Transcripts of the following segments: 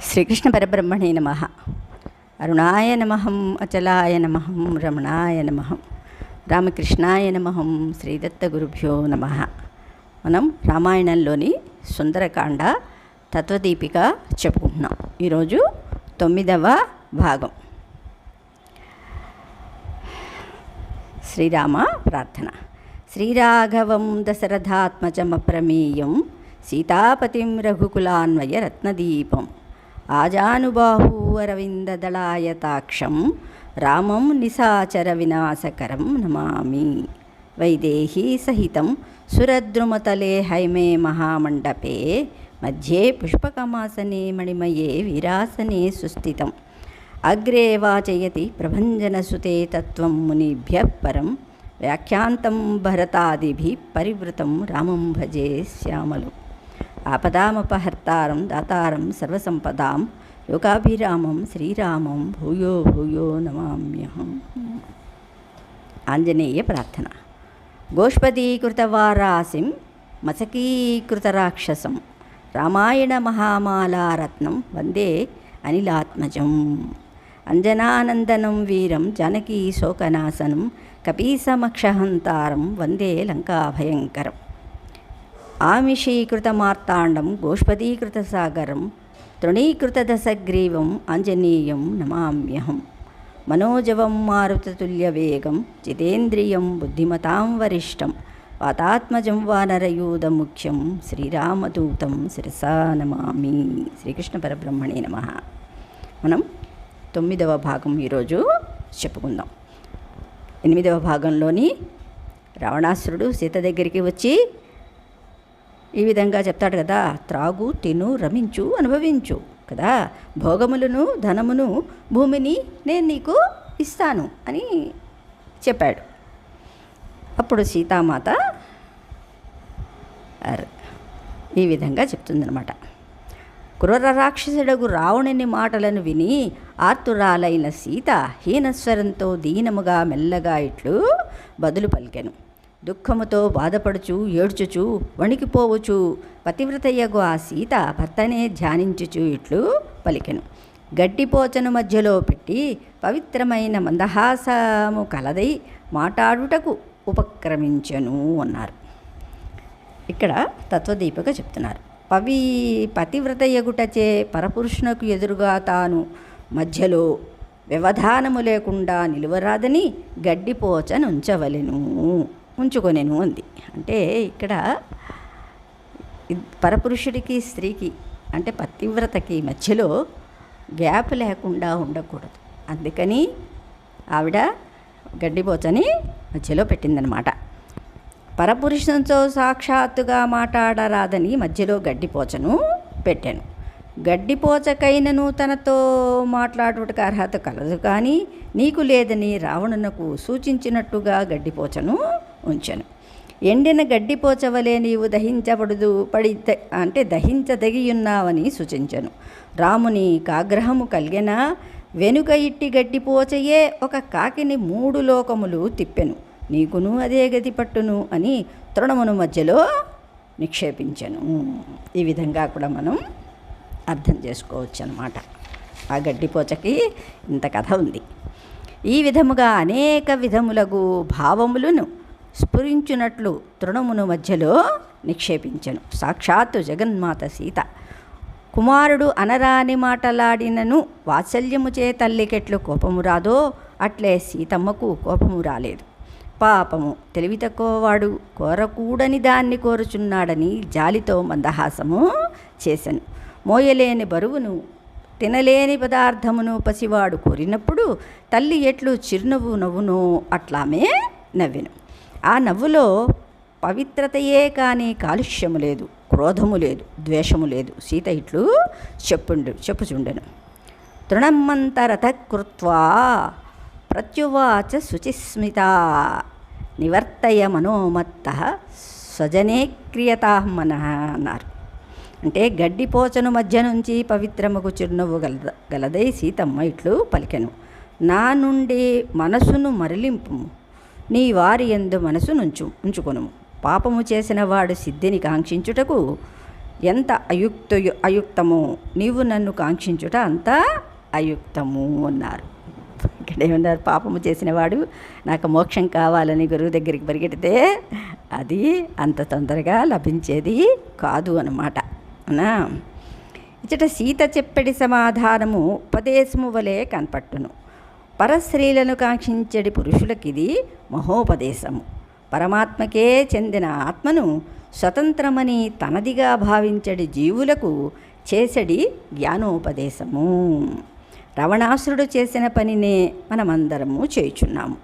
శ్రీకృష్ణ పరబ్రహ్మణే నమః. అరుణాయ నమః, అచలాయ నమః, రమణాయ నమః, రామకృష్ణాయ నమః, శ్రీదత్త గురుభ్యో నమః. మనం రామాయణంలోని సుందరకాండ తత్వదీపిక చెప్పుకుంటున్నాం. ఈరోజు 9వ భాగం. శ్రీరామ ప్రార్థన. శ్రీరాఘవం దశరథాత్మజమప్రమేయం సీతాపతిం రఘుకులాన్వయ రత్నదీపం ఆజానుబాహూరవిందదళాయతాక్షం రామం నిశాచర వినాశకరం నమామి. వైదేహీ సహితం సురద్రుమతలే హైమే మహామండపే మధ్యే పుష్పకమాసనే మణిమయే వీరాసనే సుస్థితం. అగ్రే వాచయతి ప్రభంజనసుతే తత్వం మునిభ్యః పరం వ్యాఖ్యాంతం భరతాదిభిః పరివృతం రామం భజే శ్యామలు. ఆపదామపహర్తారం దాతారం సర్వసంపదాం లోకాభిరామం శ్రీరామం భూయో భూయో నమామ్యహం. ఆంజనేయ ప్రార్థన. గోష్పదీకృతవారాసిం మసకీకృతరాక్షసం రామాయణ మహామాలారత్నం వందే అనిలాత్మజం. అంజనానందనం వీరం జానకీ శోకనాశనం కపీసమక్షహంతారం వందే లంకాభయంకరం. ఆమిషీకృతమార్తాండం గోష్పదీకృతసాగరం తృణీకృతదశగ్రీవం ఆంజనేయం నమామ్యహం. మనోజవం మారుతతుల్యవేగం జితేంద్రియం బుద్ధిమతాం వరిష్టం వాతాత్మజం వానరయూధముఖ్యం శ్రీరామదూతం శిరసా నమామి. శ్రీకృష్ణ పరబ్రహ్మణే నమః. మనం 9వ భాగం ఈరోజు చెప్పుకుందాం. 8వ భాగంలోని రావణాసురుడు సీత దగ్గరికి వచ్చి ఈ విధంగా చెప్తాడు కదా, త్రాగు తిను రమించు అనుభవించు కదా, భోగములను ధనమును భూమిని నేను నీకు ఇస్తాను అని చెప్పాడు. అప్పుడు సీతామాత ఈ విధంగా చెప్తుందనమాట. క్రూర రాక్షసుడగు రావణుని మాటలను విని ఆర్తురాలైన సీత హీనస్వరంతో దీనముగా మెల్లగా ఇట్లు బదులు పలికెను. దుఃఖముతో బాధపడుచు ఏడ్చుచు వణికిపోవచ్చు పతివ్రతయ్యగు ఆ సీత భర్తనే ధ్యానించుచు ఇట్లు పలికెను. గడ్డిపోచను మధ్యలో పెట్టి పవిత్రమైన మందహాసము కలదై మాట్లాడుటకు ఉపక్రమించెను అన్నారు. ఇక్కడ తత్వదీపిక చెప్తున్నారు. పతివ్రతయ్యగుటచే పరపురుషునకు ఎదురుగా తాను మధ్యలో వ్యవధానము లేకుండా నిలువరాదని గడ్డిపోచనుంచవలెను ఉంచుకొనెను అంది. అంటే ఇక్కడ పరపురుషుడికి స్త్రీకి అంటే పతివ్రతకి మధ్యలో గ్యాప్ లేకుండా ఉండకూడదు. అందుకని ఆవిడ గడ్డిపోచని మధ్యలో పెట్టిందనమాట. పరపురుషునితో సాక్షాత్తుగా మాట్లాడరాదని మధ్యలో గడ్డిపోచను పెట్టాను. గడ్డిపోచకైనను తనతో మాట్లాడుటకు అర్హత కలదు, కానీ నీకు లేదని రావణునకు సూచించినట్టుగా గడ్డిపోచను ఉంచెను. ఎండిన గడ్డిపోచవలే నీవు దహించదగియున్నావని సూచించను. రాముని కాగ్రహము కలిగిన వెనుక ఇట్టి గడ్డిపోచయే ఒక కాకిని 3 లోకములు తిప్పెను, నీకును అదే గతి పట్టును అని తృణమును మధ్యలో నిక్షేపించను. ఈ విధంగా కూడా మనం అర్థం చేసుకోవచ్చు అన్నమాట. ఆ గడ్డిపోచకి ఇంత కథ ఉంది. ఈ విధముగా అనేక విధములగు భావములను స్ఫురించునట్లు తృణమును మధ్యలో నిక్షేపించను. సాక్షాత్తు జగన్మాత సీత. కుమారుడు అనరాని మాటలాడినను వాత్సల్యము చే తల్లికెట్లు కోపము రాదో అట్లే సీతమ్మకు కోపము రాలేదు. పాపము తెలివి తక్కువవాడు కోరకూడని దాన్ని కోరుచున్నాడని జాలితో మందహాసము చేశాను. మోయలేని బరువును తినలేని పదార్థమును పసివాడు కోరినప్పుడు తల్లి ఎట్లు చిరునవ్వు నవ్వునో అట్లామే నవ్వెను. ఆ నవ్వులో పవిత్రతయే కానీ కాలుష్యము లేదు, క్రోధము లేదు, ద్వేషము లేదు. సీత ఇట్లు చెప్పుచుండెను. తృణమంతరథ కృత్వా ప్రత్యువాచ శుచిస్మిత నివర్తయ మనోమత్త స్వజనే క్రియతాః మనః అన్నారు. అంటే గడ్డిపోచను మధ్య నుంచి పవిత్రముకు చిరునవ్వు గలదై సీతమ్మ ఇట్లు పలికెను. నా నుండి మనసును మరలింపు, నీ వారి యందు మనసు ఉంచుకొనుము. పాపము చేసిన వాడు సిద్ధిని కాంక్షించుటకు ఎంత అయుక్తమో నీవు నన్ను కాంక్షించుట అంత అయుక్తము అన్నారు. ఇక్కడ ఏమన్నారు, పాపము చేసినవాడు నాకు మోక్షం కావాలని గురువు దగ్గరికి పరిగెడితే అది అంత తొందరగా లభించేది కాదు అన్నమాట. అవునా? ఇచ్చట సీత చెప్పెడి సమాధానము ఉపదేశము వలె కనపట్టును. పరస్త్రీలను కాంక్షించడి పురుషులకిది మహోపదేశము. పరమాత్మకే చెందిన ఆత్మను స్వతంత్రమని తనదిగా భావించడి జీవులకు చేసడి జ్ఞానోపదేశము. రావణాసురుడు చేసిన పనినే మనమందరము చేయుచున్నాము.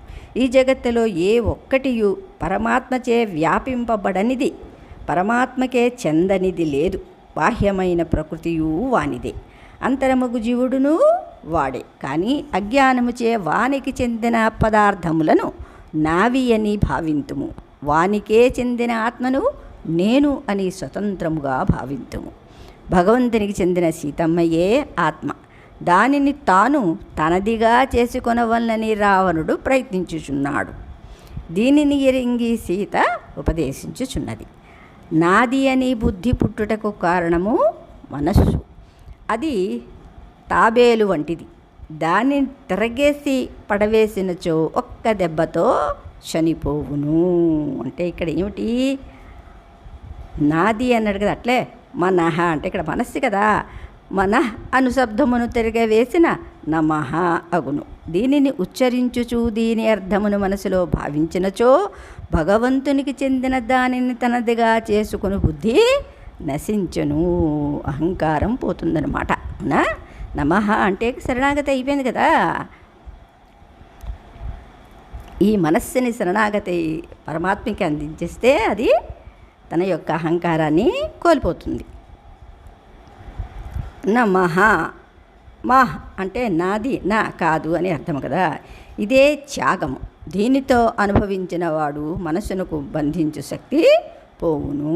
ఈ జగత్తులో ఏ ఒక్కటియు పరమాత్మచే వ్యాపింపబడనిది, పరమాత్మకే చెందనిది లేదు. బాహ్యమైన ప్రకృతియు వానిదే, అంతరముగు జీవుడును వాడే. కానీ అజ్ఞానముచే వానికి చెందిన పదార్థములను నావి అని భావింతుము. వానికే చెందిన ఆత్మను నేను అని స్వతంత్రముగా భావింతుము. భగవంతునికి చెందిన సీతమ్మయే ఆత్మ. దానిని తాను తనదిగా చేసుకొనవలనని రావణుడు ప్రయత్నించుచున్నాడు. దీనిని ఎరింగి సీత ఉపదేశించుచున్నది. నాది అని బుద్ధి పుట్టుటకు కారణము మనస్సు. అది తాబేలు వంటిది. దాన్ని తిరగేసి పడవేసినచో ఒక్క దెబ్బతో చనిపోవును. అంటే ఇక్కడ ఏమిటి, నాది అన్నాడు కదా, అట్లే మనహ అంటే ఇక్కడ మనస్సు కదా, మనః అనుశబ్దమును తిరగవేసిన నమః అగును. దీనిని ఉచ్చరించుచు దీని అర్థమును మనసులో భావించినచో భగవంతునికి చెందిన దానిని తనదిగా చేసుకుని బుద్ధి నశించును, అహంకారం పోతుందన్నమాట. అవునా? నమః అంటే శరణాగతి అయిపోయింది కదా. ఈ మనస్సుని శరణాగతి పరమాత్మకి అందించేస్తే అది తన యొక్క అహంకారాన్ని కోల్పోతుంది. నమః, మహ్ అంటే నాది నా కాదు అని అర్థం కదా. ఇదే త్యాగము. దీనితో అనుభవించిన వాడు మనసునకు బంధించు శక్తి పోవును.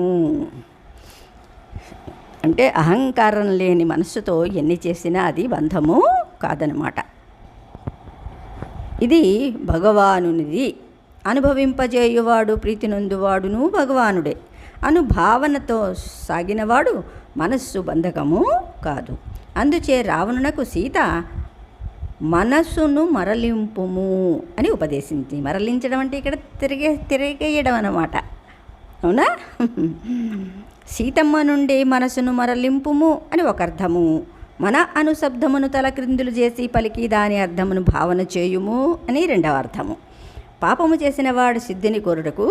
అంటే అహంకారం లేని మనస్సుతో ఎన్ని చేసినా అది బంధము కాదనమాట. ఇది భగవానునిది. అనుభవింపజేయువాడు ప్రీతి నొందువాడును భగవానుడే అను భావనతో సాగినవాడు మనస్సు బంధకము కాదు. అందుచే రావణునకు సీత మనస్సును మరలింపుము అని ఉపదేశించి, మరలించడం అంటే ఇక్కడ తిరిగేయడం అన్నమాట. అవునా? సీతమ్మ నుండి మనసును మరలింపుము అని ఒక అర్థము, మన అనుశబ్దమును తలక్రిందులు చేసి పలికి దాని అర్థమును భావన చేయుము అని రెండవ అర్థము. పాపము చేసిన వాడు సిద్ధిని కోరుటకు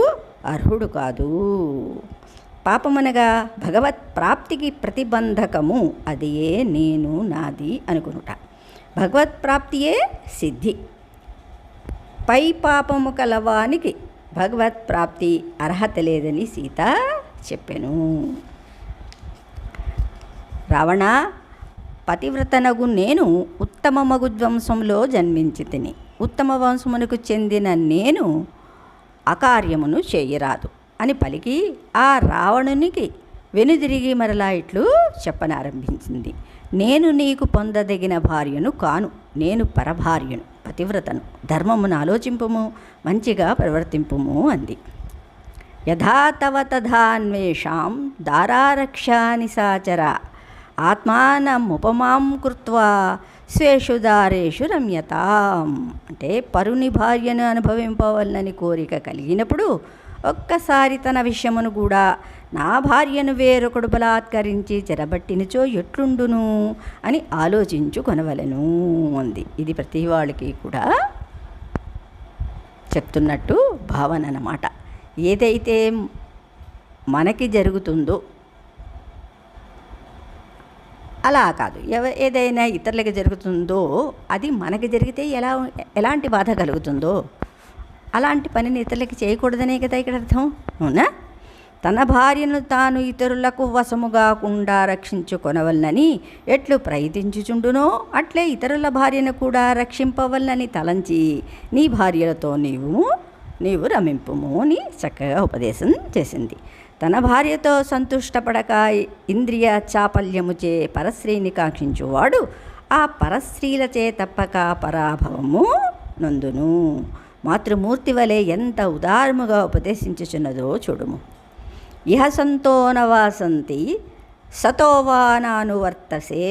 అర్హుడు కాదు. పాపమనగా భగవత్ ప్రాప్తికి ప్రతిబంధకము. అదియే నేను నాది అనుకునుట. భగవత్ ప్రాప్తియే సిద్ధి. పై పాపము కలవానికి భగవత్ ప్రాప్తి అర్హత లేదని సీత చెప్పెను. రావణ, పతివ్రతనగు నేను ఉత్తమ మగుద్వంశంలో జన్మించి తిని, ఉత్తమ వంశమునకు చెందిన నేను అకార్యమును చేయరాదు అని పలికి ఆ రావణునికి వెనుదిరిగి మరలా ఇట్లు చెప్పనారంభించింది. నేను నీకు పొందదగిన భార్యను కాను, నేను పరభార్యను, పతివ్రతను. ధర్మమును ఆలోచింపుము, మంచిగా ప్రవర్తింపుము అంది. యథా తవ తథాన్వేషాం దారారక్షా నిశాచర ఆత్మానముపమాం కృత్వా స్వేషు దారేషు రమ్యతాం. అంటే పరుని భార్యను అనుభవింపవలనని కోరిక కలిగినప్పుడు ఒక్కసారి తన విషయమును కూడా నా భార్యను వేరొకడు బలాత్కరించి చెరబట్టినచో ఎట్లుండును అని ఆలోచించుకొనవలెను అంది. ఇది ప్రతి వాళ్ళకి కూడా చెప్తున్నట్టు భావన అన్నమాట. ఏదైతే మనకి జరుగుతుందో అలా కాదు, ఏదైనా ఇతరులకి జరుగుతుందో అది మనకి జరిగితే ఎలాంటి బాధ కలుగుతుందో అలాంటి పనిని ఇతరులకి చేయకూడదనే కదా ఇక్కడ అర్థం. అవునా? తన భార్యను తాను ఇతరులకు వశముగాకుండా రక్షించుకొనవలనని ఎట్లు ప్రయత్నించుచుండునో అట్లే ఇతరుల భార్యను కూడా రక్షింపవలనని తలంచి నీ భార్యలతో నీవు రమింపుము అని చక్కగా ఉపదేశం చేసింది. తన భార్యతో సంతుష్టపడక ఇంద్రియ చాపల్యముచే పరస్త్రీని కాంక్షించువాడు ఆ పరస్త్రీలచే తప్పక పరాభవము నందును. మాతృమూర్తి వలె ఎంత ఉదారముగా ఉపదేశించుచున్నదో చూడుము. ఇహ సంతో నవాసంతి సతో వా నానువర్తసే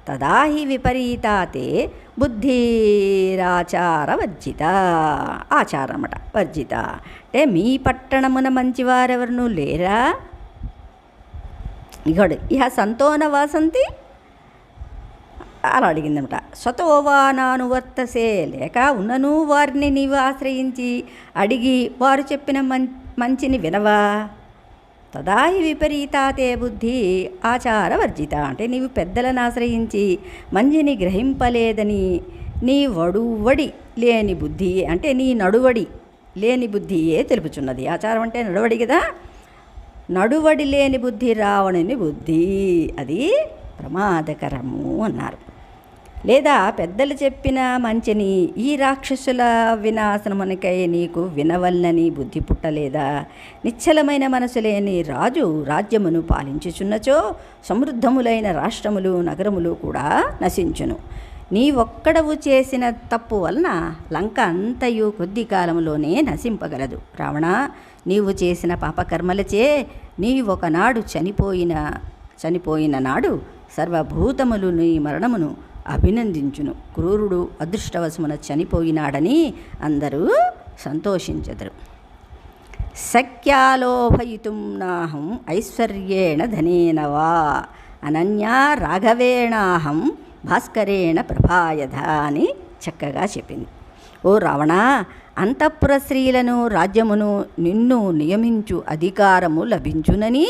తదా హి విపరీతాతే బుద్ధిరాచారవర్జిత. ఆచారం అన్నమాట, వర్జిత అంటే మీ పట్టణమున మంచివారెవరునూ లేరా? ఇగడు ఇహ సంతోన వాసంతి అలా అడిగిందనమాట. స్వతోవానానువర్తసే లేక ఉన్నను వారిని నీవు ఆశ్రయించి అడిగి వారు చెప్పిన మంచిని వినవా? తదాహి విపరీతాతే బుద్ధి ఆచారవర్జిత అంటే నీవు పెద్దలను ఆశ్రయించి మంచిని గ్రహింపలేదని నీ వడువడి లేని బుద్ధి అంటే నీ నడువడి లేని బుద్ధియే తెలుపుచున్నది. ఆచారం అంటే నడువడి కదా, నడువడి లేని బుద్ధి రావణుని బుద్ధి, అది ప్రమాదకరము అన్నారు. లేదా పెద్దలు చెప్పిన మంచిని ఈ రాక్షసుల వినాశనమునకై నీకు వినవల్లని బుద్ధి పుట్టలేదా? నిశ్చలమైన మనసు లేని రాజు రాజ్యమును పాలించుచున్నచో సమృద్ధములైన రాష్ట్రములు నగరములు కూడా నశించును. నీ ఒక్కడవు చేసిన తప్పు వలన లంక అంతయు కొద్ది కాలంలోనే నశింపగలదు. రావణ, నీవు చేసిన పాపకర్మలచే నీ ఒకనాడు చనిపోయిన నాడు సర్వభూతములు నీ మరణమును అభినందించును. క్రూరుడు అదృష్టవశమున చనిపోయినాడని అందరూ సంతోషించెదరు. శక్యాలోభయితుం నాహం ఐశ్వర్యేణ ధనేన వా అనన్యా రాఘవేణాహం భాస్కరేణ ప్రభాయధ అని చక్కగా చెప్పింది. ఓ రావణ, అంతఃపుర స్త్రీలను రాజ్యమును నిన్ను నియమించు అధికారము లభించునని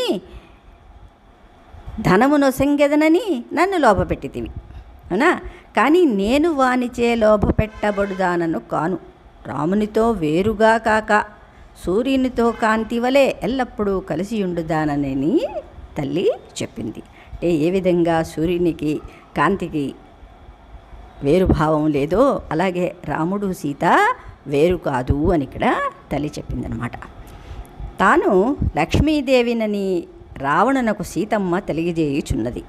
ధనమును సంగెదనని నన్ను లోపపెట్టితివి అవునా? కానీ నేను వానిచే లోభపెట్టబడుదానను కాను. రామునితో వేరుగా కాక సూర్యునితో కాంతి వలె ఎల్లప్పుడూ కలిసియుండుదానని తల్లి చెప్పింది. అంటే ఏ విధంగా సూర్యునికి కాంతికి వేరుభావం లేదో అలాగే రాముడు సీత వేరు కాదు అని ఇక్కడ తల్లి చెప్పిందనమాట. తాను లక్ష్మీదేవినని రావణునకు సీతమ్మ తెలియజేయుచున్నది.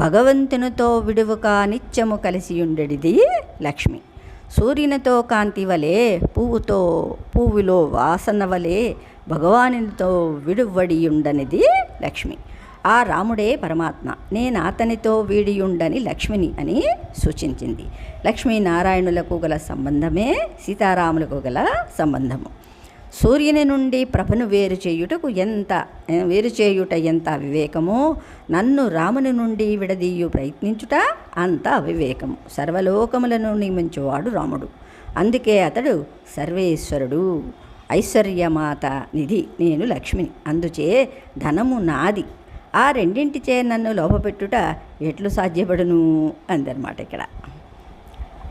భగవంతునితో విడువక నిత్యము కలిసియుండెడిది లక్ష్మి. సూర్యునితో కాంతి వలె పువ్వులో వాసన వలె భగవానునితో విడువడియుండనిది లక్ష్మి. ఆ రాముడే పరమాత్మ, నేను అతనితో వీడియుండని లక్ష్మిని అని సూచించింది. లక్ష్మీనారాయణులకు గల సంబంధమే సీతారాములకు గల సంబంధము. సూర్యుని నుండి ప్రభను వేరు చేయుట ఎంత అవివేకమో, నన్ను రాముని నుండి విడదీయు ప్రయత్నించుట అంత అవివేకము. సర్వలోకములను నియమించువాడు రాముడు, అందుకే అతడు సర్వేశ్వరుడు. ఐశ్వర్యమాత నిధి నేను లక్ష్మిని, అందుచే ధనము నాది. ఆ రెండింటిచే నన్ను లోపపెట్టుట ఎట్లు సాధ్యపడును అందనమాట. ఇక్కడ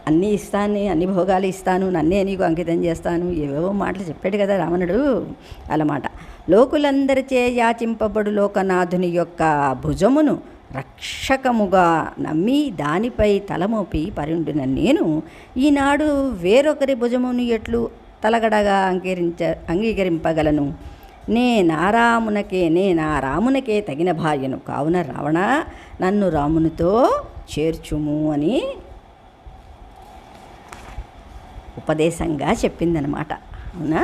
అన్నీ ఇస్తాను, అన్ని భోగాలు ఇస్తాను, నన్నే నీకు అంకితం చేస్తాను, ఏవేవో మాటలు చెప్పాడు కదా రావణుడు. అలమాట లోకులందరిచే యాచింపబడు లోకనాథుని యొక్క భుజమును రక్షకముగా నమ్మి దానిపై తలమోపి పరుండిన నేను ఈనాడు వేరొకరి భుజమును ఎట్లు తలగడగా అంగీకరింపగలను? రామునకే తగిన భార్యను. కావున రావణ, నన్ను రామునితో చేర్చుము అని ఉపదేశంగా చెప్పిందనమాట. అవునా?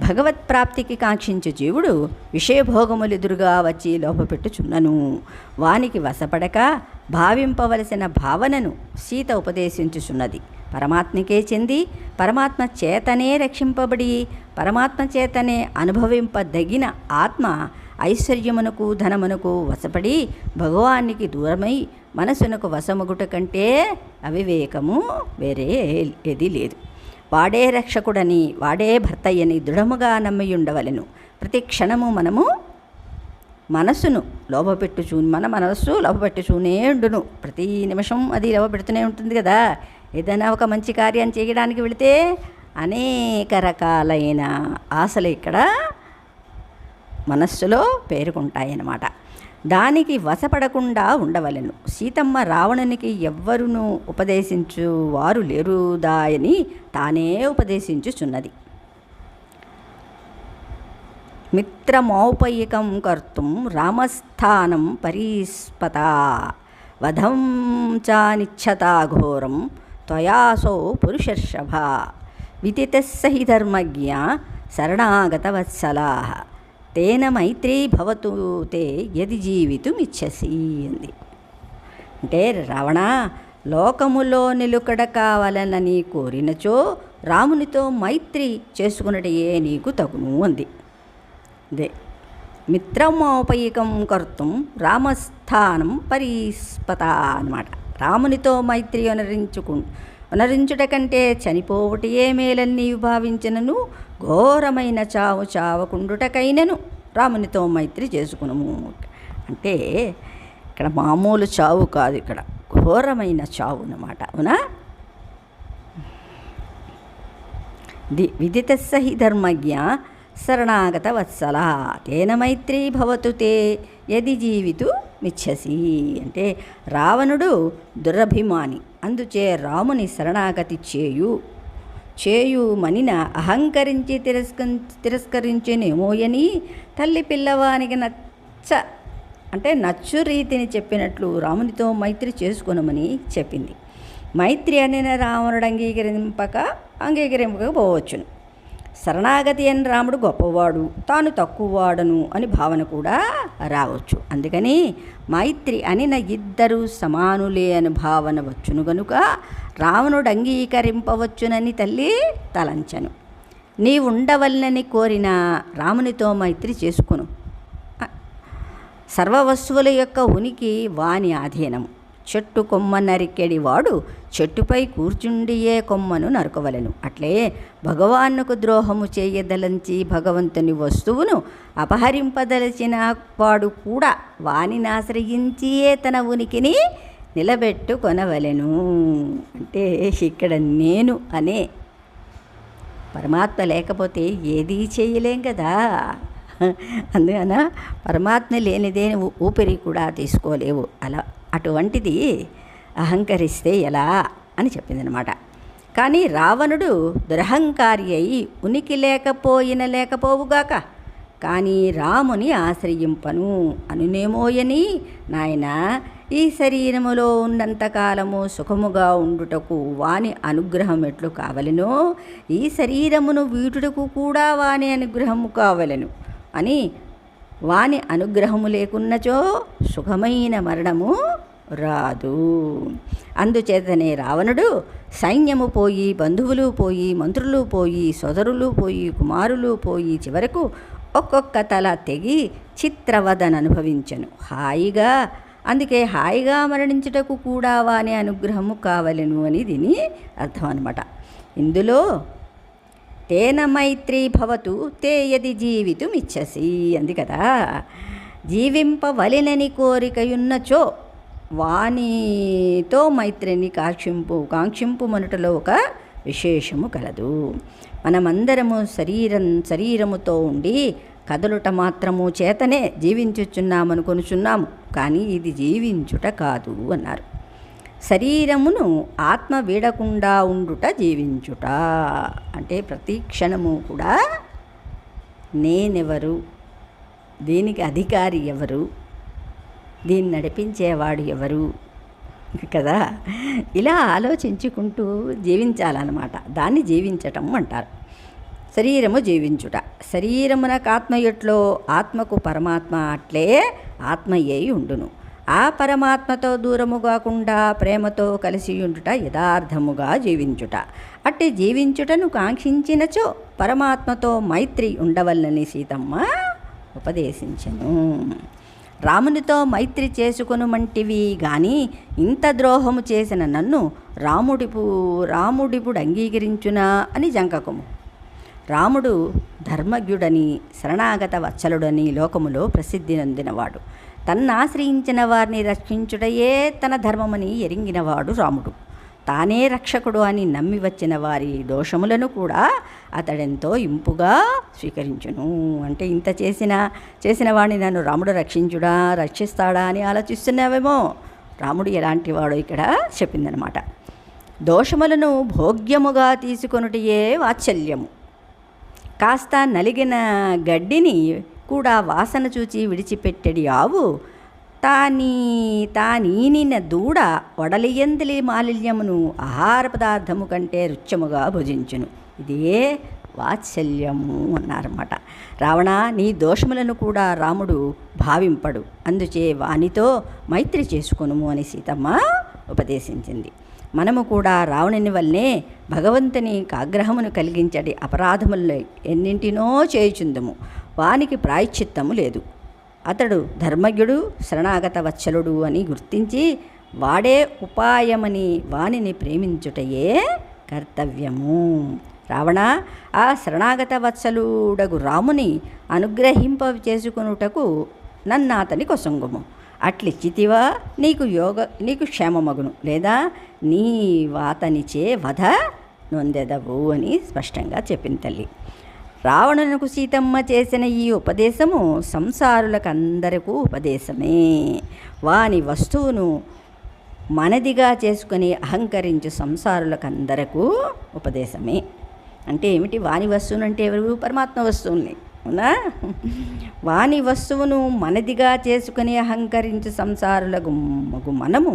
భగవత్ప్రాప్తికి కాంక్షించు జీవుడు విషయభోగములెదురుగా వచ్చి లోపపెట్టుచున్నను వానికి వశపడక భావింపవలసిన భావనను సీత ఉపదేశించుచున్నది. పరమాత్మకే చెంది పరమాత్మ చేతనే రక్షింపబడి పరమాత్మ చేతనే అనుభవింపదగిన ఆత్మ ఐశ్వర్యమునకు ధనమునకు వశపడి భగవానికి దూరమై మనసునకు వశమగుట కంటే అవివేకము వేరే ఏది లేదు. వాడే రక్షకుడని వాడే భర్తయ్యని దృఢముగా నమ్మియుండవలెను. ప్రతి క్షణము మనము మన మనస్సు లోపపెట్టుచూనే ఉండును. ప్రతి నిమిషం అది లోపపెడుతూనే ఉంటుంది కదా. ఏదైనా ఒక మంచి కార్యం చేయడానికి వెళితే అనేక రకాలైన ఆశలు ఇక్కడ మనస్సులో పేరుకుంటాయన్నమాట. దానికి వశపడకుండా ఉండవలెను. సీతమ్మ రావణునికి ఎవ్వరును ఉపదేశించువారు లేరుదాయని తానే ఉపదేశించుచున్నది. మిత్రమౌపయికం కర్తుం రామస్థానం పరీస్పత వధం చానిచ్చతా ఘోరం త్వయాసో పురుషర్షభ విదితస్స హి ధర్మజ్ఞ శరణాగతవత్సలాః తేన మైత్రీ భవతు తే యది జీవితుమిచ్చసి అంది. అంటే రావణ, లోకములో నిలుకడ కావాలనని కోరినచో రామునితో మైత్రి చేసుకున్నటయే నీకు తగును అంది. అదే మిత్రమోపైకం కర్తం రామస్థానం పరిస్పత అన్నమాట. రామునితో మైత్రి అనరించుట కంటే చనిపోవటయే మేలన్నీ భావించినను ఘోరమైన చావు చావకుండుటకైనను రామునితో మైత్రి చేసుకునము. అంటే ఇక్కడ మామూలు చావు కాదు, ఇక్కడ ఘోరమైన చావు అన్నమాట. అవునా? విదితస్స హి ధర్మజ్ఞ శరణాగత వత్సల తేన మైత్రీ భవతు తే యది జీవితు మిచ్చసి. అంటే రావణుడు దురభిమాని, అందుచే రాముని శరణాగతి చేయుమనిన అహంకరించి తిరస్కరించేనేమోయని తల్లి పిల్లవానికి నచ్చు రీతిని చెప్పినట్లు రామునితో మైత్రి చేసుకునమని చెప్పింది. మైత్రి అనిన రావణుడు అంగీకరింపకపోవచ్చును. శరణాగతి అని రాముడు గొప్పవాడు, తాను తక్కువవాడను అని భావన కూడా రావచ్చు. అందుకని మైత్రి అనిన ఇద్దరు సమానులే అని భావన వచ్చును గనుక రావణుడు అంగీకరింపవచ్చునని తల్లి తలంచను. నీవుండవలనని కోరిన రామునితో మైత్రి చేసుకును. సర్వవస్తువుల యొక్క ఉనికి వాని ఆధీనము. చెట్టు కొమ్మ నరికెడి వాడు చెట్టుపై కూర్చుండియే కొమ్మను నరకవలెను. అట్లే భగవానుకు ద్రోహము చేయదలంచి భగవంతుని వస్తువును అపహరింపదలచిన వాడు కూడా వానిని ఆశ్రయించియే తన ఉనికిని నిలబెట్టుకొనవలెను. అంటే ఇక్కడ నేను అనే పరమాత్మ లేకపోతే ఏదీ చేయలేం కదా. అందుకన పరమాత్మ లేనిదే ఊపిరి కూడా తీసుకోలేవు. అటువంటిది అహంకరిస్తే ఎలా అని చెప్పిందనమాట. కానీ రావణుడు దురహంకారి అయి ఉనికి లేకపోవుగాక, కానీ రాముని ఆశ్రయింపను అనునేమోయని, నాయన ఈ శరీరములో ఉన్నంతకాలము సుఖముగా ఉండుటకు వాని అనుగ్రహం ఎట్లు కావలెనో ఈ శరీరమును వీటుటకు కూడా వాని అనుగ్రహము కావలెను అని, వాని అనుగ్రహము లేకున్నచో సుఖమైన మరణము రాదు. అందుచేతనే రావణుడు సైన్యము పోయి, బంధువులు పోయి, మంత్రులు పోయి, సోదరులు పోయి, కుమారులు పోయి, చివరకు ఒక్కొక్క తల తెగి చిత్రవదన అనుభవించను హాయిగా. అందుకే హాయిగా మరణించుటకు కూడా వాని అనుగ్రహము కావలెను అని దీని అర్థం అన్నమాట. ఇందులో తేన మైత్రీ భవతు తే యది జీవితుమిచ్చసి అంది కదా. జీవింపవలెనని కోరికయున్నచో వానితో మైత్రిని కాంక్షింపు మనుటలో ఒక విశేషము కలదు. మనమందరము శరీరముతో ఉండి కదలుట మాత్రము చేతనే జీవించుచున్నామనుకొనుచున్నాము, కానీ ఇది జీవించుట కాదు అన్నారు. శరీరమును ఆత్మ వీడకుండా ఉండుట జీవించుట. అంటే ప్రతి క్షణము కూడా నేనెవరు, దీనికి అధికారి ఎవరు, దీన్ని నడిపించేవాడు ఎవరు కదా, ఇలా ఆలోచించుకుంటూ జీవించాలన్నమాట. దాన్ని జీవించటం అంటారు. శరీరము జీవించుట. శరీరమునకు ఆత్మ ఎట్లో ఆత్మకు పరమాత్మ అట్లే ఆత్మయ్యే ఉండును. ఆ పరమాత్మతో దూరము కాకుండా ప్రేమతో కలిసి ఉండుట యథార్థముగా జీవించుట. అట్టి జీవించుటను కాంక్షించినచో పరమాత్మతో మైత్రి ఉండవల్లని సీతమ్మ ఉపదేశించెను. రామునితో మైత్రి చేసుకొనుమంటివి గాని ఇంత ద్రోహము చేసిన నన్ను రాముడిపుడు అంగీకరించునా అని జంకకము. రాముడు ధర్మజ్ఞుడని శరణాగత వత్సలుడని లోకములో ప్రసిద్ధి నొందినవాడు. తన్నాశ్రయించిన వారిని రక్షించుటయే తన ధర్మమని ఎరింగినవాడు రాముడు. తానే రక్షకుడు అని నమ్మి వచ్చిన వారి దోషములను కూడా అతడెంతో ఇంపుగా స్వీకరించును. అంటే ఇంత చేసిన వాడిని నన్ను రాముడు రక్షిస్తాడా అని ఆలోచిస్తున్నావేమో. రాముడు ఎలాంటి వాడో ఇక్కడ చెప్పిందనమాట. దోషములను భోగ్యముగా తీసుకొనుటయే వాత్సల్యము. కాస్త నలిగిన గడ్డిని కూడా వాసన చూచి విడిచిపెట్టడి ఆవు తానీనిన దూడ వడలియందిలి మాలిన్యమును ఆహార పదార్థము కంటే రుచ్యముగా భుజించును. ఇదే వాత్సల్యము అన్నారన్నమాట. రావణ, నీ దోషములను కూడా రాముడు భావింపడు, అందుచే వానితో మైత్రి చేసుకొనుము అని సీతమ్మ ఉపదేశించింది. మనము కూడా రావణుని వల్లనే భగవంతుని ఆగ్రహమును కలిగించడి అపరాధముల్లో ఎన్నింటినో చేయుచుందుము, వానికి ప్రాయశ్చిత్తము లేదు. అతడు ధర్మజ్ఞుడు, శరణాగత వత్సలుడు అని గుర్తించి వాడే ఉపాయమని వానిని ప్రేమించుటయే కర్తవ్యము. రావణ, ఆ శరణాగత వత్సలుడగు రాముని అనుగ్రహింప చేసుకొనుటకు నన్ను అతని కొసంగుము. అట్లిచ్చితివా నీకు క్షేమమగును, లేదా నీ వాతనిచే వధ నొందెదవు అని స్పష్టంగా చెప్పింది తల్లి. రావణునకు సీతమ్మ చేసిన ఈ ఉపదేశము సంసారులకందరకు ఉపదేశమే. వాని వస్తువును మనదిగా చేసుకుని అహంకరించు సంసారులకందరకు ఉపదేశమే. అంటే ఏమిటి? వాని వస్తువును అంటే ఎవరు? పరమాత్మ వస్తువుల్ని, అవునా? వాని వస్తువును మనదిగా చేసుకుని అహంకరించు సంసారులకు మనము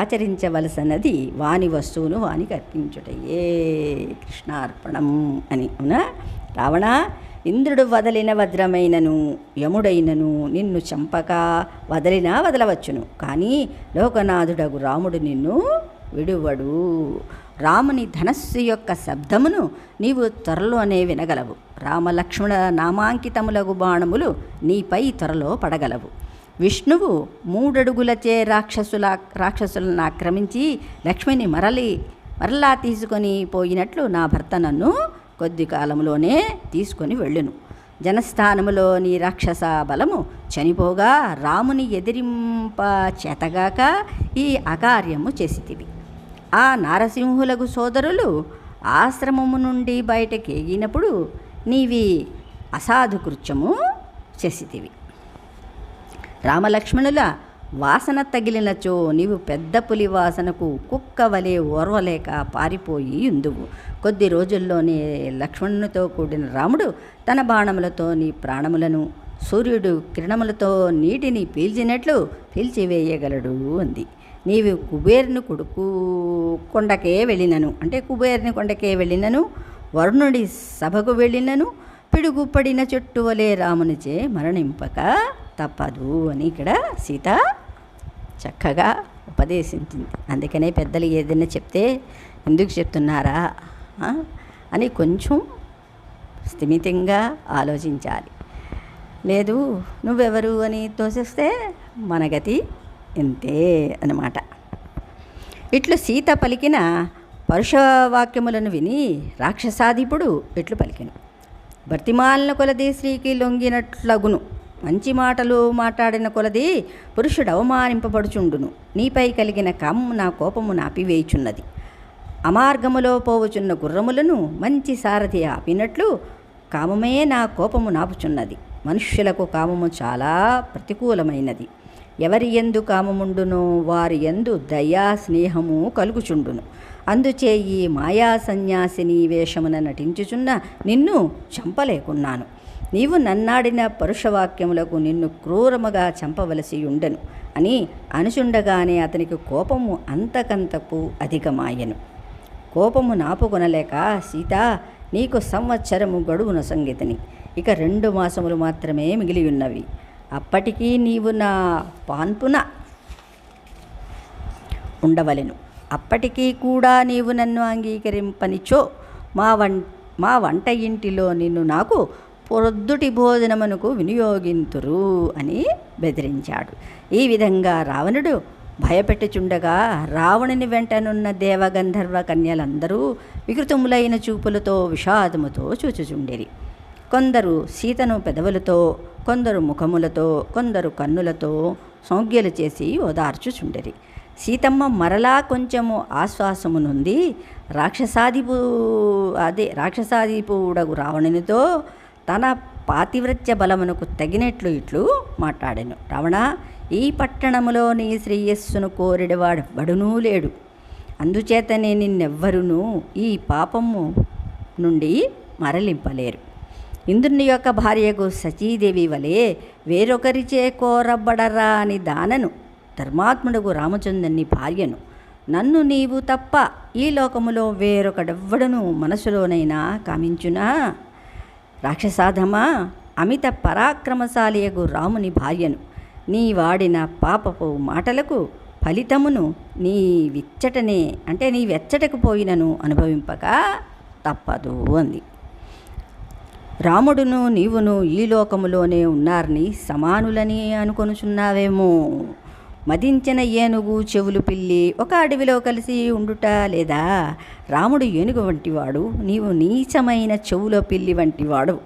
ఆచరించవలసినది వాని వస్తువును వానికి అర్పించుటయే కృష్ణార్పణం అని, అవునా? రావణ, ఇంద్రుడు వదలిన వజ్రమైనను యముడైనను నిన్ను చంపక వదలినా వదలవచ్చును, కానీ లోకనాథుడగు రాముడు నిన్ను విడువడు. రాముని ధనస్సు యొక్క శబ్దమును నీవు త్వరలోనే వినగలవు. రామలక్ష్మణ నామాంకితములగు బాణములు నీపై త్వరలో పడగలవు. విష్ణువు 3 అడుగులచే రాక్షసులను ఆక్రమించి లక్ష్మిని మరలా తీసుకొని పోయినట్లు నా భర్త నన్ను కొద్ది కాలంలోనే తీసుకొని వెళ్ళును. జనస్థానములో నీ రాక్షస బలము చనిపోగా రాముని ఎదిరింప చేతగాక ఈ అకార్యము చేసితివి. ఆ నారసింహులకు సోదరులు ఆశ్రమము నుండి బయటకేగినప్పుడు నీవి అసాధు కృత్యము చేసితివి. రామలక్ష్మణుల వాసన తగిలినచో నీవు పెద్ద పులి వాసనకు కుక్క వలె ఓర్వలేక పారిపోయి ఉందువు. కొద్ది రోజుల్లోనే లక్ష్మణునితో కూడిన రాముడు తన బాణములతో నీ ప్రాణములను సూర్యుడు కిరణములతో నీటిని పీల్చినట్లు పీల్చివేయగలడు అంది. నీవు కుబేరుని కొండకే వెళ్ళినను, అంటే కుబేరుని కొండకే వెళ్ళినను, వరుణుడి సభకు వెళ్ళినను పిడుగుపడిన చెట్టు వలె రామునిచే మరణింపక తప్పదు అని ఇక్కడ సీత చక్కగా ఉపదేశించింది. అందుకనే పెద్దలు ఏదైనా చెప్తే ఎందుకు చెప్తున్నారా అని కొంచెం స్థిమితంగా ఆలోచించాలి. లేదు నువ్వెవరు అని తోసేస్తే మన గతి ఇంతే అన్నమాట. ఇట్లు సీత పలికిన పరుషవాక్యములను విని రాక్షసాధిపుడు ఇట్లు పలికెను. భర్తిమాలిన కొలది స్త్రీకి లొంగినట్లగును, మంచి మాటలు మాట్లాడిన కొలది పురుషుడు అవమానింపబడుచుండును. నీపై కలిగిన కామము నా కోపము నాపివేయుచున్నది. అమార్గములో పోవుచున్న గుర్రములను మంచి సారథి ఆపినట్లు కామమే నా కోపము నాపుచున్నది. మనుష్యులకు కామము చాలా ప్రతికూలమైనది. ఎవరి యందు కామముండునో వారి యందు దయా స్నేహము కలుగుచుండును. అందుచే ఈ మాయా సన్యాసిని వేషమున నటించుచున్న నిన్ను చంపలేకున్నాను. నీవు నన్నాడిన పరుషవాక్యములకు నిన్ను క్రూరముగా చంపవలసి ఉండెను అని అనుచుండగానే అతనికి కోపము అంతకంతకు అధికమాయెను. కోపము నాపుకొనలేక సీత నీకు సంవత్సరము గడువున సంగీతని, ఇక 2 మాసములు మాత్రమే మిగిలి ఉన్నవి. అప్పటికీ నీవు నా పాన్పున ఉండవలెను. అప్పటికీ కూడా నీవు నన్ను అంగీకరింపనిచో మా వంట ఇంటిలో నిన్ను నాకు పొద్దుటి భోజనమునకు వినియోగింతురు అని బెదిరించాడు. ఈ విధంగా రావణుడు భయపెట్టుచుండగా రావణుని వెంటనున్న దేవగంధర్వ కన్యలందరూ వికృతములైన చూపులతో విషాదముతో చూచుచుండిరి. కొందరు సీతను పెదవులతో, కొందరు ముఖములతో, కొందరు కన్నులతో సంజ్ఞలు చేసి ఓదార్చుచుండిరి. సీతమ్మ మరలా కొంచెము ఆశ్వాసము నుండి రాక్షసాదిపుడగు రావణునితో తన పాతివ్రత్య బలమునకు తగినట్లు ఇట్లు మాట్లాడాను. రావణ, ఈ పట్టణములో నీ శ్రేయస్సును కోరిడవాడు బడునూ లేడు. అందుచేతనే నిన్నెవ్వరునూ ఈ పాపము నుండి మరలింపలేరు. ఇంద్రుని యొక్క భార్యకు సచీదేవి వలె వేరొకరిచే కోరబడరా అని దానను ధర్మాత్ముడుగు రామచంద్రుని భార్యను నన్ను నీవు తప్ప ఈ లోకములో వేరొకడెవ్వడను మనసులోనైనా కామించునా? రాక్షసాధమా, అమిత పరాక్రమశాలియగు రాముని భార్యను నీ వాడిన పాపపు మాటలకు ఫలితమును నీవెచ్చటకు పోయినను అనుభవింపక తప్పదు అంది. రాముడును నీవును ఈ లోకములోనే ఉన్నారని సమానులని అనుకొనుచున్నావేమో. మదించిన ఏనుగు చెవులు పిల్లి ఒక అడవిలో కలిసి ఉండుట లేదా? రాముడు ఏనుగు వంటివాడు, నీవు నీచమైన చెవులో పిల్లి వంటివాడు.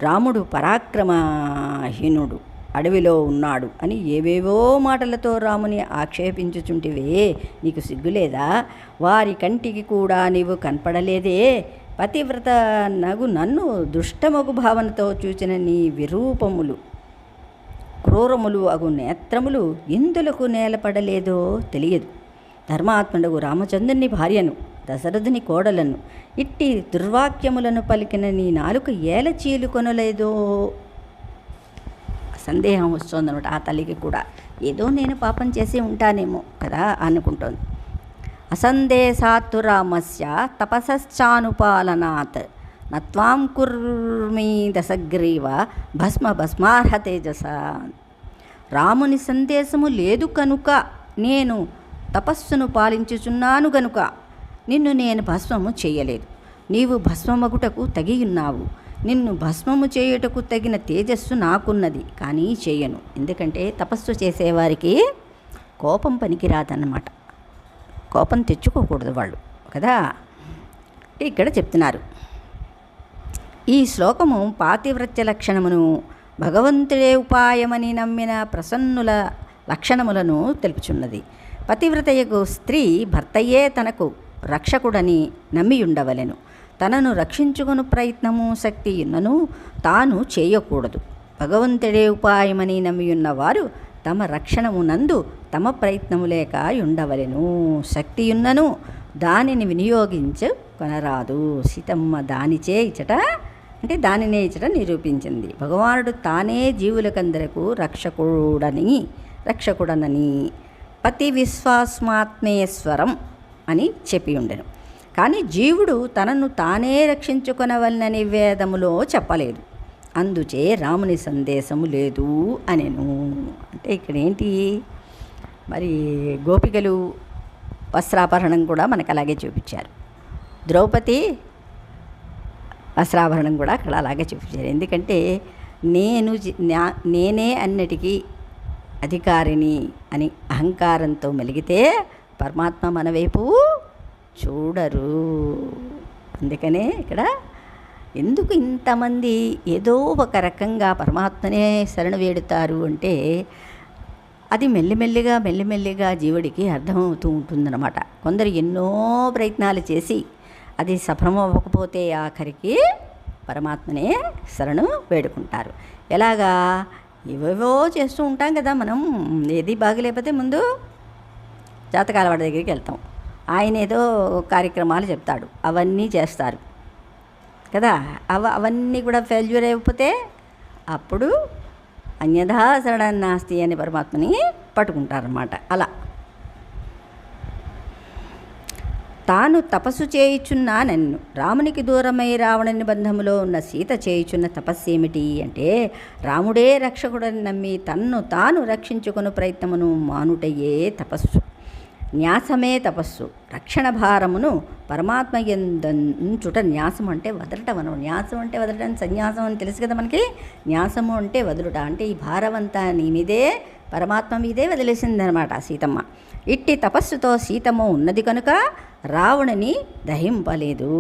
రాముడు పరాక్రమహీనుడు, అడవిలో ఉన్నాడు అని ఏవేవో మాటలతో రాముని ఆక్షేపించుచుంటివే. నీకు సిగ్గులేదా? వారి కంటికి కూడా నీవు కనపడలేదే. పతివ్రత నగు నన్ను దుష్టమగు భావనతో చూచిన నీ విరూపములు క్రూరములు అగు నేత్రములు ఎందులకు నేలపడలేదో తెలియదు. ధర్మాత్ముడగు రామచంద్రుని భార్యను, దశరథుని కోడలను ఇట్టి దుర్వాక్యములను పలికిన నీ నాలుక ఏల చీలుకొనలేదో? సందేహం వస్తుందన్నమాట ఆ తల్లికి కూడా. ఏదో నేను పాపం చేసి ఉంటానేమో కదా అనుకుంటోంది. అసందేశాత్తు రామస్య తపశ్చానుపాలనాత్ నత్వాం కుర్మీ దశగ్రీవ భస్మార్హ తేజస. రాముని సందేశము లేదు కనుక, నేను తపస్సును పాలించుచున్నాను గనుక నిన్ను నేను భస్మము చేయలేదు. నీవు భస్మమగుటకు తగి ఉన్నావు. నిన్ను భస్మము చేయుటకు తగిన తేజస్సు నాకున్నది, కానీ చేయను. ఎందుకంటే తపస్సు చేసేవారికి కోపం పనికిరాదన్నమాట. కోపం తెచ్చుకోకూడదు వాళ్ళు కదా. ఇక్కడ చెప్తున్నారు. ఈ శ్లోకము పాతివ్రత్య లక్షణమును, భగవంతుడే ఉపాయమని నమ్మిన ప్రసన్నుల లక్షణములను తెలుపుచున్నది. పతివ్రతయకు స్త్రీ భర్తయే తనకు రక్షకుడని నమ్మియుండవలెను. తనను రక్షించుకుని ప్రయత్నము శక్తి ఉన్నను తాను చేయకూడదు. భగవంతుడే ఉపాయమని నమ్మియున్నవారు తమ రక్షణమునందు తమ ప్రయత్నము లేక ఉండవలెను. శక్తియున్నను దానిని వినియోగించుకొనరాదు. సీతమ్మ దానినే ఇచ్చట నిరూపించింది. భగవానుడు తానే జీవులకందరకు రక్షకుడనని పతి విశ్వాస్మాత్మేశ్వరం అని చెప్పి ఉండెను. కానీ జీవుడు తనను తానే రక్షించుకొనవలనని వేదములో చెప్పలేదు. అందుచే రాముని సందేశము లేదు అనెను. అంటే ఇక్కడ ఏంటి మరి, గోపికలు వస్త్రాభరణం కూడా మనకు అలాగే చూపించారు. ద్రౌపది వస్త్రాభరణం కూడా అక్కడ అలాగే చూపించారు. ఎందుకంటే నేనే అన్నిటికీ అధికారిని అని అహంకారంతో మెలిగితే పరమాత్మ మన వైపు చూడరు. అందుకనే ఇక్కడ ఎందుకు ఇంతమంది ఏదో ఒక రకంగా పరమాత్మనే శరణు వేడుతారు అంటే అది మెల్లిమెల్లిగా జీవుడికి అర్థమవుతూ ఉంటుందన్నమాట. కొందరు ఎన్నో ప్రయత్నాలు చేసి అది సఫలమవ్వకపోతే ఆఖరికి పరమాత్మనే శరణు వేడుకుంటారు. ఎలాగా? ఏవేవో చేస్తూ ఉంటాం కదా మనం. ఏది బాగలేకపోతే ముందు జాతకాల వాడి దగ్గరికి వెళ్తాం. ఆయన ఏదో కార్యక్రమాలు చెప్తాడు, అవన్నీ చేస్తారు కదా. అవన్నీ కూడా ఫెయిల్యూర్ అయిపోతే అప్పుడు అన్యథా శరణం నాస్తి అని పరమాత్మని పట్టుకుంటారన్నమాట. అలా తాను తపస్సు చేయుచున్న నన్ను రామునికి దూరమై రావణుని బంధములో ఉన్న సీత చేయుచున్న తపస్సు ఏమిటి అంటే, రాముడే రక్షకుడని నమ్మి తన్ను తాను రక్షించుకుని ప్రయత్నమును మానుటయే తపస్సు. న్యాసమే తపస్సు. రక్షణ భారమును పరమాత్మ యందుంచుట. న్యాసం అంటే వదలటం మనం. న్యాసం అంటే వదలటం, సన్యాసం అని తెలుసు కదా మనకి. న్యాసము అంటే వదులుట. అంటే ఈ భారమంతా నీ మీదే, పరమాత్మ మీదే వదిలేసిందనమాట సీతమ్మ. ఇట్టి తపస్సుతో సీతమ్మ ఉన్నది కనుక రావణుని దహింపలేదు.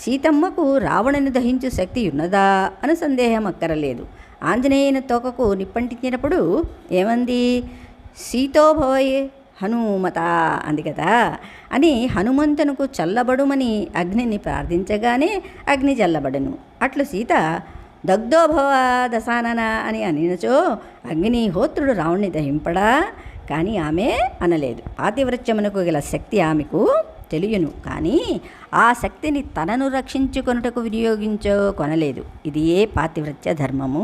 సీతమ్మకు రావణుని దహించు శక్తి ఉన్నదా అని సందేహం అక్కరలేదు. ఆంజనేయుని తోకకు నిప్పంటించినప్పుడు ఏమంది? సీతోభవయే హనుమత అంది కదా. అని హనుమంతునకు చల్లబడుమని అగ్నిని ప్రార్థించగానే అగ్ని చల్లబడును. అట్లు సీత దగ్ధోభవ దశానన అని అనినచో అగ్నిహోత్రుడు రావణ్ణి దహింపడా? కానీ ఆమె అనలేదు. పాతివ్రత్యమునకు గల శక్తి ఆమెకు తెలియను, కానీ ఆ శక్తిని తనను రక్షించుకొనుటకు వినియోగించుకొనలేదు. ఇది ఏ పాతివ్రత్య ధర్మము,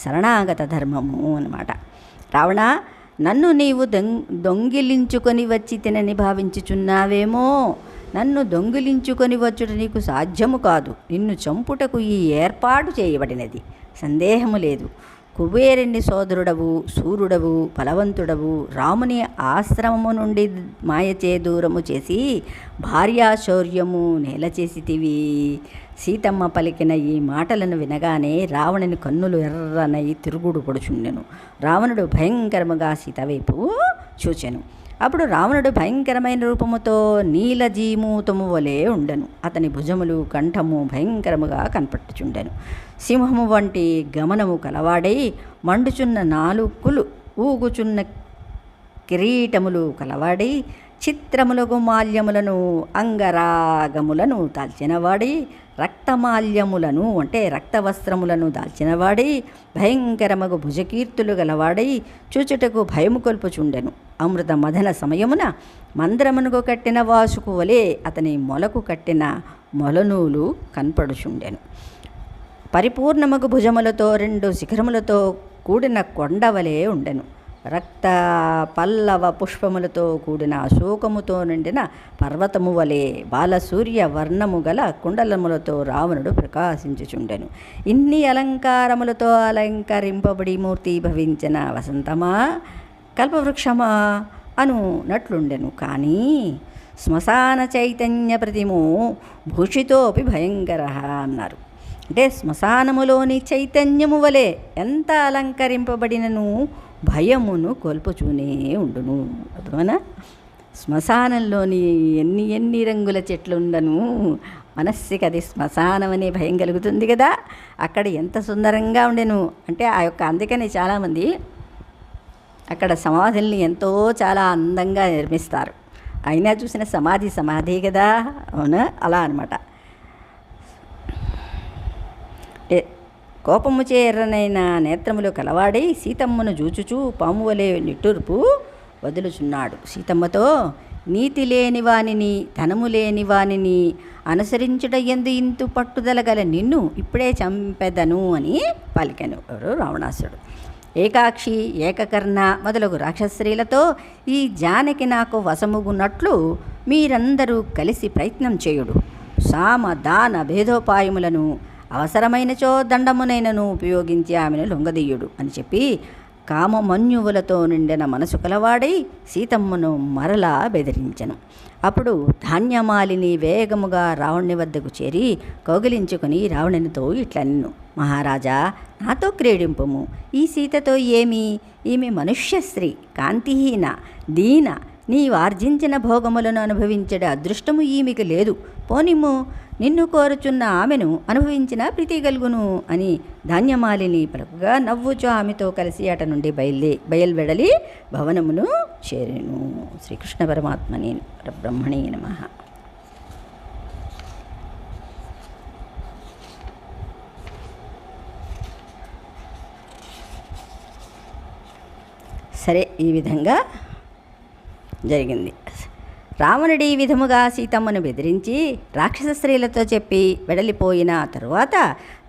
శరణాగత ధర్మము అన్నమాట. రావణ, నన్ను నీవు దొంగిలించుకొని వచ్చి తినని భావించుచున్నావేమో. నన్ను దొంగిలించుకొని వచ్చుట నీకు సాధ్యము కాదు. నిన్ను చంపుటకు ఈ ఏర్పాటు చేయబడినది, సందేహము లేదు. కుబేరుని సోదరుడవు, సూర్యుడవు, బలవంతుడవు, రాముని ఆశ్రమము నుండి మాయచే దూరము చేసి భార్యాశౌర్యము నేలచేసితివి. సీతమ్మ పలికిన ఈ మాటలను వినగానే రావణుని కన్నులు ఎర్రనై తిరుగుడు పొడుచుండెను. రావణుడు భయంకరముగా సీత వైపు చూచెను. అప్పుడు రావణుడు భయంకరమైన రూపముతో నీలజీమూతము వలె ఉండెను. అతని భుజములు, కంఠము భయంకరముగా కనపట్టుచుండెను. సింహము వంటి గమనము కలవాడై మండుచున్న నాలుకలు, ఊగుచున్న కిరీటములు కలవాడై, చిత్రములకు మాల్యములను, అంగరాగములను దాల్చినవాడి, రక్తమాల్యములను అంటే రక్తవస్త్రములను దాల్చినవాడి, భయంకరమగు భుజకీర్తులు గలవాడై చూచుటకు భయము కొల్పుచుండెను. అమృత మదన సమయమున మంద్రమునకు కట్టిన వాసుకు వలె అతని మొలకు కట్టిన మొలనూలు కనపడుచుండెను. పరిపూర్ణమగు భుజములతో 2 శిఖరములతో కూడిన కొండవలే ఉండెను. రక్త పల్లవ పుష్పములతో కూడిన అశోకముతో నిండిన పర్వతము వలె బాలసూర్య వర్ణము గల కుండలములతో రావణుడు ప్రకాశించుచుండెను. ఇన్ని అలంకారములతో అలంకరింపబడి మూర్తి భవించిన వసంతమా, కల్పవృక్షమా అనునట్లుండెను. కానీ శ్మశాన చైతన్య ప్రతిమో భూషితోపి భయంకర అన్నారు. అంటే శ్మశానములోని చైతన్యము వలె ఎంత అలంకరింపబడినను భయమును కొల్పుచూనే ఉండును. అర్థమనా? శ్మశానంలోని ఎన్ని రంగుల చెట్లు ఉండను, మనస్సుకి అది శ్మశానం అనే భయం కలుగుతుంది కదా. అక్కడ ఎంత సుందరంగా ఉండెను అంటే ఆ యొక్క, అందుకని చాలామంది అక్కడ సమాధుల్ని ఎంతో చాలా అందంగా నిర్మిస్తారు. అయినా చూసిన సమాధి కదా, అవునా? అలా అనమాట. కోపముచే ఎర్రనైన నేత్రములు కలవాడై సీతమ్మను జూచుచూ పామువలే నిట్టూర్పు వదులుచున్నాడు. సీతమ్మతో, నీతి లేని వానిని, ధనము లేని వానిని అనుసరించుట ఎందు ఇంతు పట్టుదల గల నిన్ను ఇప్పుడే చంపెదను అని పలికెను. ఎవరు? రావణాసుడు. ఏకాక్షి, ఏకకర్ణ మొదలగు రాక్షస్త్రీలతో ఈ జానకి నాకు వశముగున్నట్లు మీరందరూ కలిసి ప్రయత్నం చేయుడు. సామ దాన భేదోపాయములను అవసరమైనచో దండమునైనను ఉపయోగించి ఆమెను లొంగదీయుడు అని చెప్పి కామమన్యువులతో నిండిన మనసు కలవాడై సీతమ్మను మరలా బెదిరించెను. అప్పుడు ధాన్యమాలిని వేగముగా రావణుని వద్దకు చేరి కౌగిలించుకుని రావణునితో ఇట్లన్నెను. మహారాజా, నాతో క్రీడింపుము. ఈ సీతతో ఏమి? ఈమె మనుష్య స్త్రీ, కాంతిహీన, దీన, నీవార్జించిన భోగములను అనుభవించే అదృష్టము ఈమెకు లేదు. పోనిమ్ము, నిన్ను కోరుచున్న ఆమెను అనుభవించిన ప్రీతి కలుగును అని ధాన్యమాలిని పలుకుగా నవ్వుచు ఆమెతో కలిసి అట నుండి బయలువెడలి భవనమును చేరెను. శ్రీకృష్ణ పరమాత్మని పరబ్రహ్మణే నమః. సరే, ఈ విధంగా జరిగింది. రావణుడి ఈ విధముగా సీతమ్మను బెదిరించి రాక్షస స్త్రీలతో చెప్పి వెడలిపోయిన తరువాత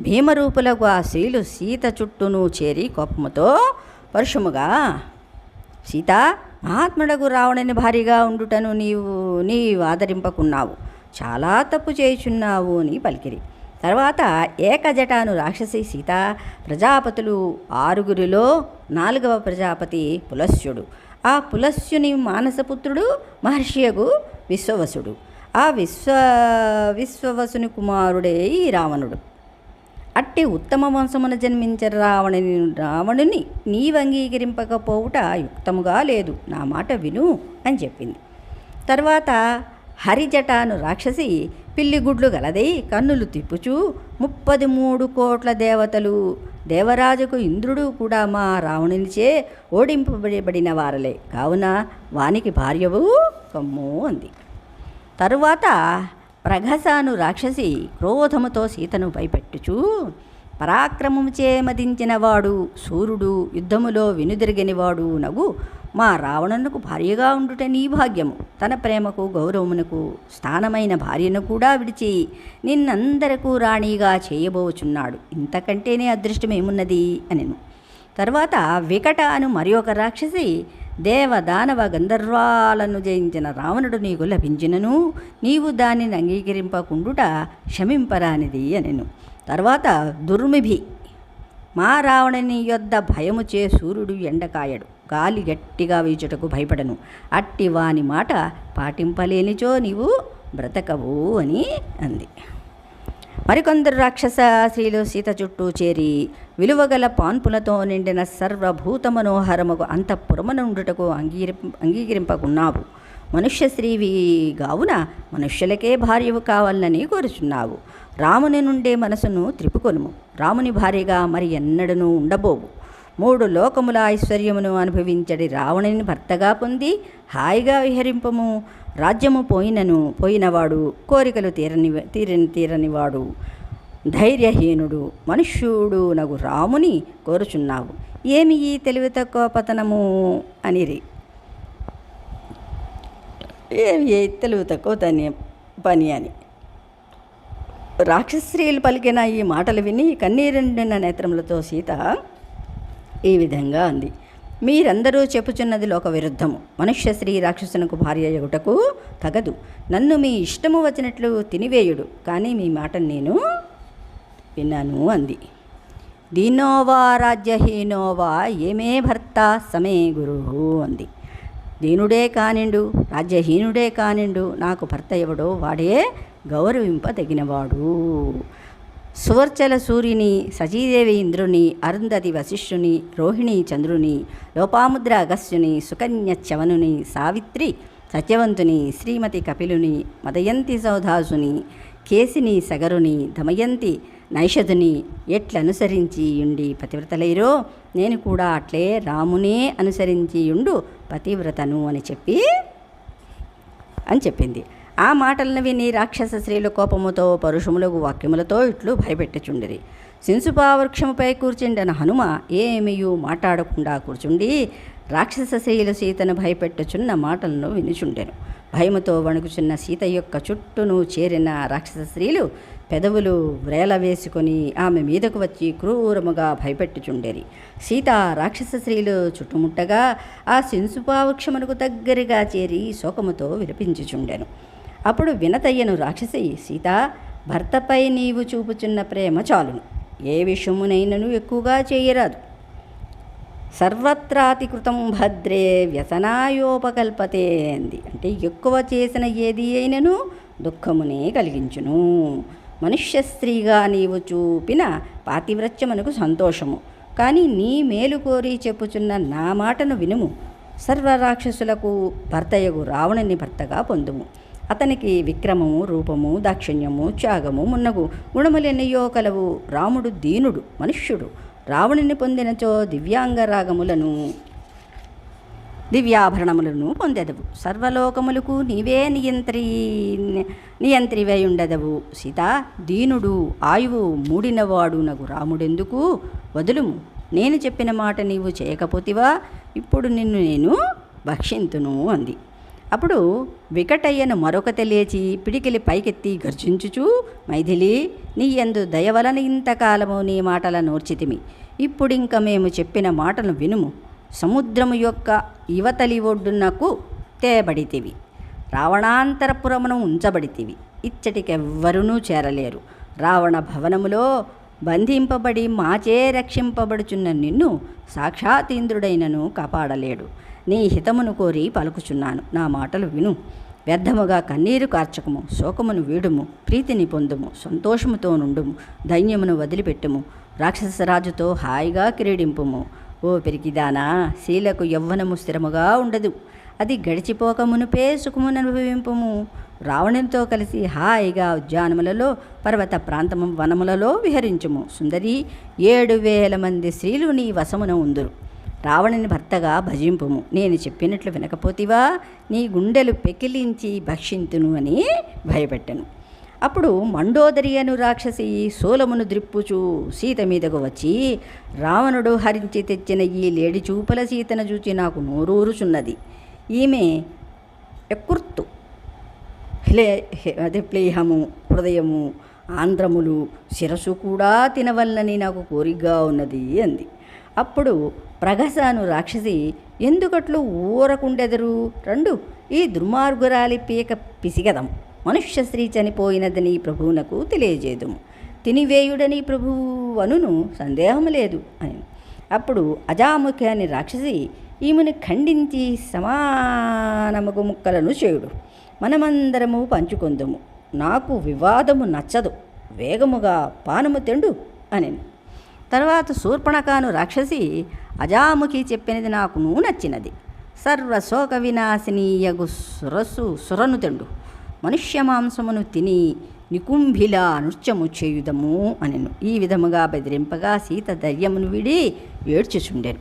భీమరూపులకు ఆ స్త్రీలు సీత చుట్టూను చేరి కోపముతో పరుషముగా, సీత, మహాత్ముడకు రావణుని భారీగా ఉండుటను నీవు ఆదరింపకున్నావు, చాలా తప్పు చేయుచున్నావు అని పలికిరి. తర్వాత ఏకజటాను రాక్షసి సీత ప్రజాపతులు 6గురిలో 4వ ప్రజాపతి పులస్త్యుడు. ఆ పులస్యుని మానసపుత్రుడు మహర్షియగు విశ్వవసుడు. ఆ విశ్వవసుని కుమారుడే ఈ రావణుడు. అట్టి ఉత్తమ వంశమున జన్మించిన రావణుని నీవంగీకరింపకపోవుట యుక్తముగా లేదు, నా మాట విను అని చెప్పింది. తర్వాత హరిజటాను రాక్షసి పిల్లిగుడ్లు గలదై కన్నులు తిప్పుచూ 33 కోట్ల దేవతలు, దేవరాజుకు ఇంద్రుడు కూడా మా రావణునిచే ఓడింపబడిన వారలే, కావున వానికి భార్యవు కమ్ము అంది. తరువాత ప్రఘసాను రాక్షసి క్రోధముతో సీతను భయపెట్టుచూ, పరాక్రమముచే మదించినవాడు, సూర్యుడు, యుద్ధములో వెనుదిరిగినవాడు నగు మా రావణునకు భార్యగా ఉండుట నీ భాగ్యము. తన ప్రేమకు గౌరవమునకు స్థానమైన భార్యను కూడా విడిచి నిన్నందరకు రాణిగా చేయబోచున్నాడు. ఇంతకంటేనే అదృష్టమేమున్నది అనెను. తర్వాత వికట అను మరి ఒక రాక్షసి, దేవదానవ గంధర్వాలను జయించిన రావణుడు నీకు లభించినను నీవు దానిని అంగీకరింపకుండుట క్షమింపరానిది అనెను. తర్వాత దుర్మిభి, మా రావణుని యొద్ద భయము చే సూర్యుడు ఎండకాయడు, గాలి గట్టిగా వీచుటకు భయపడను, అట్టి వాని మాట పాటింపలేనిచో నీవు బ్రతకవు అని అంది. మరికొందరు రాక్షస స్త్రీలు సీత చుట్టూ చేరి విలువగల పాన్పులతో నిండిన సర్వభూత మనోహరముకు అంతఃపురమునుండుటకు అంగీకరింపకున్నావు. మనుష్య స్త్రీవి గావున మనుష్యులకే భార్యవు కావాలని కోరుచున్నావు. రాముని నుండే మనసును త్రిపుకొనుము, రాముని భార్యగా మరి ఎన్నడూ ఉండబోవు. 3 లోకముల ఐశ్వర్యమును అనుభవించడి రావణుని భర్తగా పొంది హాయిగా విహరింపము. రాజ్యము పోయినవాడు, కోరికలు తీరనివాడు, ధైర్యహీనుడు, మనుష్యుడు నగు రాముని కోరుచున్నావు. ఏమి ఈ తెలివి తక్కువ పతనము అనిరి. ఏమి తెలివి తక్కువ పని అని రాక్షస్త్రీలు పలికిన ఈ మాటలు విని కన్నీరుండిన నేత్రములతో సీత ఈ విధంగా అంది. మీరందరూ చెప్పుచున్నది లోక విరుద్ధము. మనుష్య స్త్రీ రాక్షసునకు భార్య ఎగుటకు తగదు. నన్ను మీ ఇష్టము వచ్చినట్లు తినివేయుడు, కానీ మీ మాటను నేను విన్నాను అంది. దీనోవా రాజ్యహీనోవా ఏమే భర్త సమే గురు అంది. దీనుడే కానిండు, రాజ్యహీనుడే కానిండు, నాకు భర్త ఎవడో వాడే గౌరవింపదగినవాడు. సువర్చల సూర్యుని, సచీదేవి ఇంద్రుని, అరుంధతి వశిష్ఠుని, రోహిణి చంద్రుని, లోపాముద్ర అగస్త్యుని, సుకన్య చవనుని, సావిత్రి సత్యవంతుని, శ్రీమతి కపిలుని, మదయంతి సౌధాసుని, కేసిని సగరుని, దమయంతి నైషధుని ఎట్లనుసరించి ఉండి పతివ్రతలైరో నేను కూడా అట్లే రామునే అనుసరించి ఉండు పతివ్రతను అని చెప్పింది. ఆ మాటలను విని రాక్షస స్త్రీలు కోపముతో పరుషములకు వాక్యములతో ఇట్లు భయపెట్టుచుండిరి. శింసుపావృక్షముపై కూర్చుండిన హనుమ ఏమియూ మాట్లాడకుండా కూర్చుండి రాక్షస స్త్రీలు సీతను భయపెట్టుచున్న మాటలను వినుచుండెను. భయముతో వణుకుచున్న సీత యొక్క చుట్టూను చేరిన రాక్షస స్త్రీలు పెదవులు వ్రేల వేసుకొని ఆమె మీదకు వచ్చి క్రూరముగా భయపెట్టుచుండేరి. సీత రాక్షస స్త్రీలు చుట్టుముట్టగా ఆ శింసుపావృక్షమునకు దగ్గరగా చేరి శోకముతో విలపించుచుండెను. అప్పుడు వినతయ్యను రాక్షసి, సీత, భర్తపై నీవు చూపుచున్న ప్రేమ చాలును, ఏ విషయమునైనను ఎక్కువగా చేయరాదు. సర్వత్రాతికృతం భద్రే వ్యసనాయోపకల్పతే అంది. అంటే ఎక్కువ చేసిన ఏది అయినను దుఃఖమునే కలిగించును. మనుష్య స్త్రీగా నీవు చూపిన పాతివ్రత్యమునకు సంతోషము, కానీ నీ మేలు కోరి చెప్పుచున్న నా మాటను వినుము. సర్వరాక్షసులకు భర్తయగు రావణుని భర్తగా పొందుము. అతనికి విక్రమము, రూపము, దాక్షిణ్యము, త్యాగము మున్నగు గుణములెన్నయో కలవు. రాముడు దీనుడు, మనుష్యుడు. రావణుని పొందినచో దివ్యాభరణములను పొందెదవు. సర్వలోకములకు నీవే నియంత్రివై ఉండదవు. సీత, దీనుడు, ఆయువు మూడినవాడు నగు రాముడెందుకు? వదులుము. నేను చెప్పిన మాట నీవు చేయకపోతివా? ఇప్పుడు నిన్ను నేను భక్షింతును అంది. అప్పుడు వికటయ్యను మరొకటి లేచి పిడికిలి పైకెత్తి గర్జించుచూ, మైథిలి, నీ యందు దయవలన ఇంతకాలము నీ మాటల నోర్చితిమి. ఇప్పుడింక మేము చెప్పిన మాటలు వినుము. సముద్రము యొక్క యువతలి ఒడ్డునకు తేబడితివి, రావణాంతరపురమును ఉంచబడితివి. ఇచ్చటికెవ్వరూ చేరలేరు. రావణ భవనములో బంధింపబడి మాచే రక్షింపబడుచున్న నిన్ను సాక్షాత్ ఇంద్రుడైనను కాపాడలేడు. నీ హితమును కోరి పలుకుచున్నాను, నా మాటలు విను. వ్యర్థముగా కన్నీరు కార్చకము, శోకమును వీడుము, ప్రీతిని పొందుము, సంతోషముతో నుండుము, ధైన్యమును వదిలిపెట్టుము, రాక్షసరాజుతో హాయిగా క్రీడింపుము. ఓ పెరికిదానా, శీలకు యవ్వనము స్థిరముగా ఉండదు, అది గడిచిపోక మునుపే సుఖమును అనుభవింపుము. రావణునితో కలిసి హాయిగా ఉద్యానములలో, పర్వత ప్రాంతము, వనములలో విహరించుము. సుందరి, 7,000 మంది స్త్రీలు నీ వశమున ఉందురు. రావణుని భర్తగా భజింపుము. నేను చెప్పినట్లు వినకపోతివా? నీ గుండెలు పెకిలించి భక్షింతును అని భయపెట్టను. అప్పుడు మండోదరి అను రాక్షసి శూలమును ద్రిప్పుచూ సీత మీదకు వచ్చి, రావణుడు హరించి తెచ్చిన ఈ లేడి చూపుల సీతను చూచి నాకు నోరూరుచున్నది. ఈమె యకృత్తు, ప్లేహము, హృదయము, ఆంధ్రములు, శిరస్సు కూడా తినవలనని నాకు కోరికగా ఉన్నది అంది. అప్పుడు ప్రగసను రాక్షసి, ఎందుకట్లు ఊరకుండెదరు, రండు ఈ దుర్మార్గురాలి పీక పిసిగదం, మనుష్య స్త్రీ చనిపోయినదని ప్రభువునకు తెలియజేదుము, తినివేయుడని ప్రభువు అనును సందేహం లేదు అని. అప్పుడు అజాముఖి అని రాక్షసి, ఈమెను ఖండించి సమానముగు ముక్కలను చేయుడు, మనమందరము పంచుకొందుము, నాకు వివాదము నచ్చదు, వేగముగా పానము తెండు అని. తర్వాత శూర్పణఖను రాక్షసి, అజాముఖి చెప్పినది నాకును నచ్చినది, సర్వశోక వినాశనీయగు సురను తెండు, మనుష్య మాంసమును తిని నికుంభిలా నృత్యము చేయుదము అనెను. ఈ విధముగా బెదిరింపగా సీత ధైర్యమును విడి ఏడ్చుచుండెను.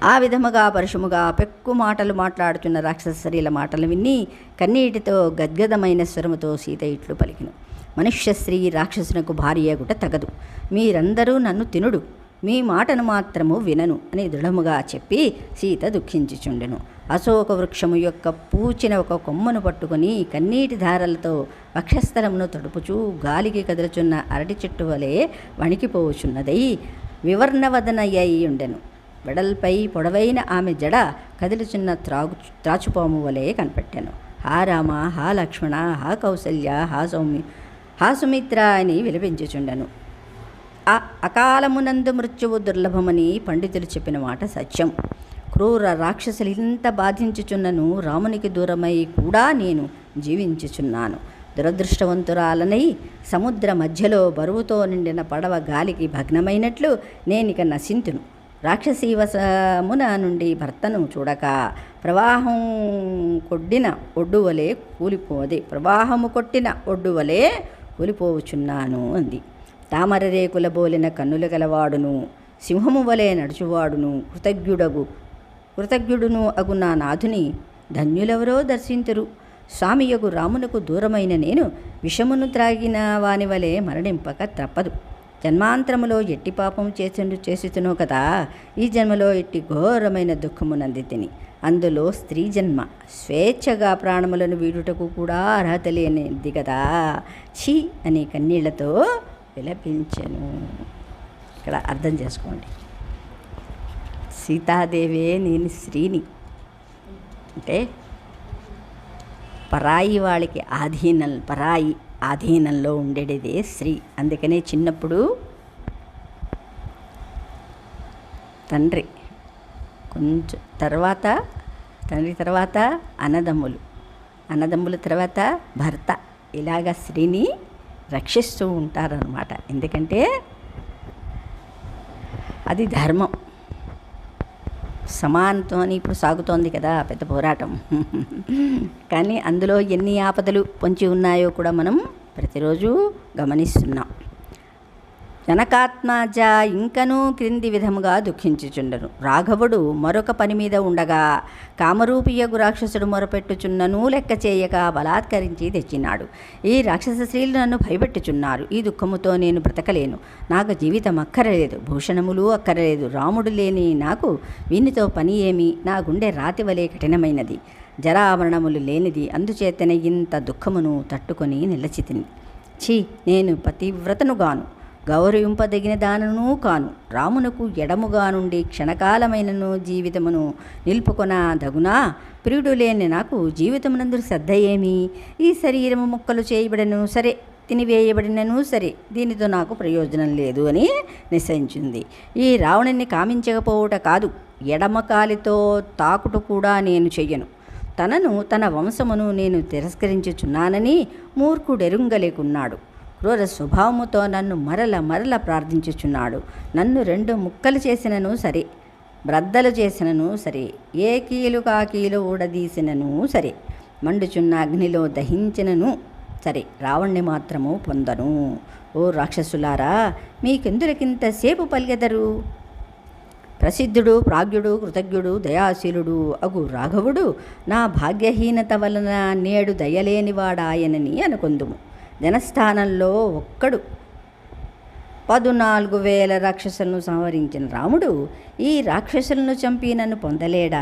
ఆ విధముగా పరుషముగా పెక్కు మాటలు మాట్లాడుతున్న రాక్షస స్త్రీల మాటలు విని కన్నీటితో గద్గదమైన స్వరముతో సీత ఇట్లు పలికిను, మనుష్య స్త్రీ రాక్షసునకు భార్యగుట తగదు, మీరందరూ నన్ను తినుడు, మీ మాటను మాత్రము వినను అని దృఢముగా చెప్పి సీత దుఃఖించుచుండెను. అశోక వృక్షము యొక్క పూచిన ఒక కొమ్మను పట్టుకొని కన్నీటి ధారలతో వక్షస్థలమును తడుపుచూ గాలికి కదులుచున్న అరటి చెట్టు వలె వణికిపోవుచున్నదై వివర్ణవదనయ్యి ఉండెను. వెడల్పై పొడవైన ఆమె జడ కదులుచున్న త్రాచుపాము వలె కనిపెట్టాను. హా రామ, హా లక్ష్మణ, హా కౌసల్య, హా సుమిత్ర అని విలపించుచుండెను. అకాలమునందు మృత్యువు దుర్లభమని పండితులు చెప్పిన మాట సత్యం. క్రూర రాక్షసులు ఇంత బాధించుచున్నను రామునికి దూరమై కూడా నేను జీవించుచున్నాను. దురదృష్టవంతురాలనై సముద్ర మధ్యలో బరువుతో నిండిన పడవ గాలికి భగ్నమైనట్లు నేనిక నశింతును. రాక్షసీవసమున నుండి భర్తను చూడక ప్రవాహము కొట్టిన ఒడ్డు వలె కూలిపోవుచున్నాను అంది. తామర రేకుల బోలిన కన్నులు గలవాడును, సింహము వలె నడుచువాడును, కృతజ్ఞుడును అగు నా నాథుని ధన్యులెవరో దర్శింతురు. స్వామియగు రామునకు దూరమైన నేను విషమును త్రాగిన వాని వలె మరణింపక తప్పదు. జన్మాంతరములో ఎట్టి పాపం చేసితునో కదా, ఈ జన్మలో ఎట్టి ఘోరమైన దుఃఖమునంది తిని, అందులో స్త్రీ జన్మ, స్వేచ్ఛగా ప్రాణములను వీడుటకు కూడా అర్హత లేనిది కదా, ఛీ అని కన్నీళ్లతో విలపించెను. ఇక్కడ అర్థం చేసుకోండి, సీతాదేవే నేను స్త్రీని అంటే పరాయి వాళ్ళకి పరాయి ఆధీనంలో ఉండేదే స్త్రీ. అందుకనే చిన్నప్పుడు తండ్రి తర్వాత అన్నదమ్ముల తర్వాత భర్త, ఇలాగ స్త్రీని రక్షిస్తూ ఉంటారన్నమాట. ఎందుకంటే అది ధర్మం. సమానత్వం ఇప్పుడు సాగుతోంది కదా పెద్ద పోరాటం. కానీ అందులో ఎన్ని ఆపదలు పొంచి ఉన్నాయో కూడా మనం ప్రతిరోజు గమనిస్తున్నాం. జనకాత్మజ ఇంకనూ క్రింది విధముగా దుఃఖించుచుండను. రాఘవుడు మరొక పని మీద ఉండగా కామరూపియగు రాక్షసుడు మొరపెట్టుచున్నను లెక్క చేయక బలాత్కరించి తెచ్చినాడు. ఈ రాక్షస స్త్రీలు నన్ను భయపెట్టుచున్నారు. ఈ దుఃఖముతో నేను బ్రతకలేను. నాకు జీవితం అక్కరలేదు, భూషణములు అక్కరలేదు. రాముడు లేని నాకు వీనితో పని ఏమి? నా గుండె రాతి వలె కఠినమైనది, జరామరణములు లేనిది. అందుచేతనే ఇంత దుఃఖమును తట్టుకొని నిలచితిని. ఛీ, నేను పతివ్రతనుగాను, గౌరవింపదగిన దానను కాను. రామునకు ఎడముగా నుండి క్షణకాలమైనను జీవితమును నిలుపుకొనదగునా? ప్రియుడు లేని నాకు జీవితమునందు శ్రద్ధ ఏమి? ఈ శరీరము ముక్కలు చేయబడను సరే, తినివేయబడినను సరే, దీనితో నాకు ప్రయోజనం లేదు అని నిశ్చయించింది. ఈ రావణుని కామించకపోవుట కాదు, ఎడమకాలితో తాకుట కూడా నేను చెయ్యను. తన వంశమును నేను తిరస్కరించుచున్నానని మూర్ఖుడెరుంగలేకున్నాడు. క్రూర స్వభావముతో నన్ను మరల ప్రార్థించుచున్నాడు. నన్ను 2 ముక్కలు చేసినను సరే, బ్రద్దలు చేసినను సరే, ఏ కీలు కాకీలు ఊడదీసినను సరే, మండుచున్న అగ్నిలో దహించినను సరే, రావణ్ణి మాత్రము పొందను. ఓ రాక్షసులారా, మీకెందులకింతసేపు పలికెదరు? ప్రసిద్ధుడు, ప్రాజ్ఞుడు, కృతజ్ఞుడు, దయాశీలుడు అగు రాఘవుడు నా భాగ్యహీనత వలన నేడు దయలేనివాడాయనని అనుకొందుము. జనస్థానంలో ఒక్కడు 14,000 రాక్షసులను సంహరించిన రాముడు ఈ రాక్షసులను చంపి నన్ను పొందలేడా?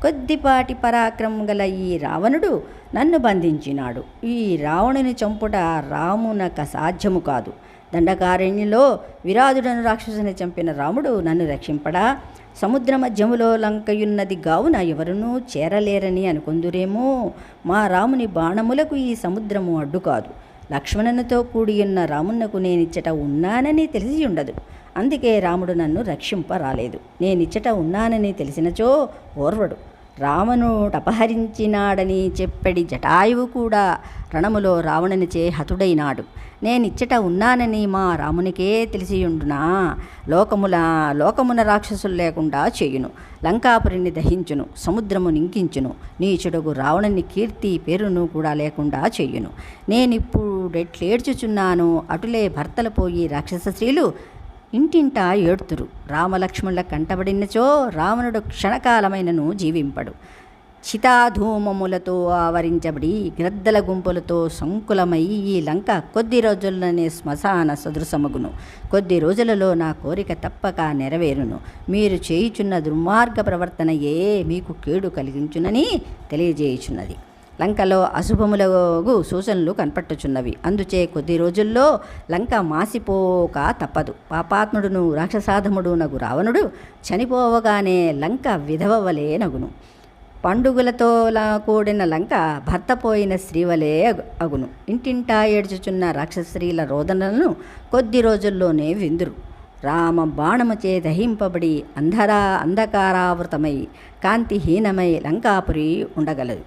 కొద్దిపాటి పరాక్రమం గల ఈ రావణుడు నన్ను బంధించినాడు. ఈ రావణుని చంపుట రామునక సాధ్యము కాదు. దండకారణ్యంలో విరాధుడను రాక్షసుని చంపిన రాముడు నన్ను రక్షింపడా? సముద్ర మధ్యములో లంకయున్నది గావున ఎవరునూ చేరలేరని అనుకొందురేమో. మా రాముని బాణములకు ఈ సముద్రము అడ్డు కాదు. లక్ష్మణునితో కూడియున్న రామునకు నేనిచ్చట ఉన్నానని తెలిసి ఉండదు. అందుకే రాముడు నన్ను రక్షింపరాలేదు. నేనిచ్చట ఉన్నానని తెలిసినచో ఓర్వడు. రావణుడపహరించినాడని చెప్పడి జటాయువు కూడా రణములో రావణునిచే హతుడైనాడు. నేనిచ్చట ఉన్నానని మా రామునికే తెలిసియుండునా? లోకమున రాక్షసులు లేకుండా చేయును, లంకాపురిని దహించును, సముద్రము నింకించును, నీచుడగు రావణుని కీర్తి పేరును కూడా లేకుండా చేయును. నేనిప్పుడెట్లేడ్చుచున్నాను అటులే భర్తలు పోయి రాక్షస స్త్రీలు ఇంటింటా ఏడ్తురు. రామలక్ష్మణుల కంటబడినచో రావణుడు క్షణకాలమైనను జీవింపడు. చితాధూమములతో ఆవరించబడి గ్రద్దల గుంపులతో సంకులమై ఈ లంక కొద్ది రోజుల్లోనే శ్మశాన సదృశమగును. కొద్ది రోజులలో నా కోరిక తప్పక నెరవేరును. మీరు చేయుచున్న దుర్మార్గ ప్రవర్తనయే మీకు కేడు కలిగించునని తెలియజేయుచున్నది. లంకలో అశుభములగు సూచనలు కనపట్టుచున్నవి. అందుచే కొద్ది రోజుల్లో లంక మాసిపోక తప్పదు. పాపాత్ముడును రాక్షసాధముడు నగు రావణుడు చనిపోవగానే లంక విధవ వలె నగును. పండుగలతో కూడిన లంక భర్త పోయిన స్త్రీవలే అగును. ఇంటింటా ఏడ్చుచున్న రాక్షస్త్రీల రోదనలను కొద్ది రోజుల్లోనే విందురు. రామ బాణముచే దహింపబడి అంధకారావృతమై కాంతిహీనమై లంకాపురి ఉండగలదు.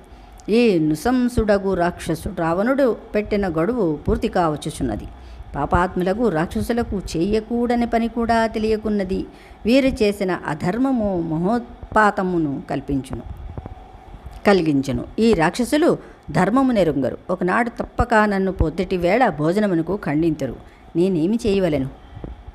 ఈ నృశంసుడగు రాక్షసుడు రావణుడు పెట్టిన గడువు పూర్తి కావచ్చుచున్నది. పాపాత్ములకు రాక్షసులకు చేయకూడని పని కూడా తెలియకున్నది. వీరు చేసిన అధర్మము మహోత్పాతమును కలిగించును. ఈ రాక్షసులు ధర్మము నెరుంగరు. ఒకనాడు తప్పక నన్ను పొద్దుటి వేళ భోజనమునకు ఖండించరు. నేనేమి చేయవలెను?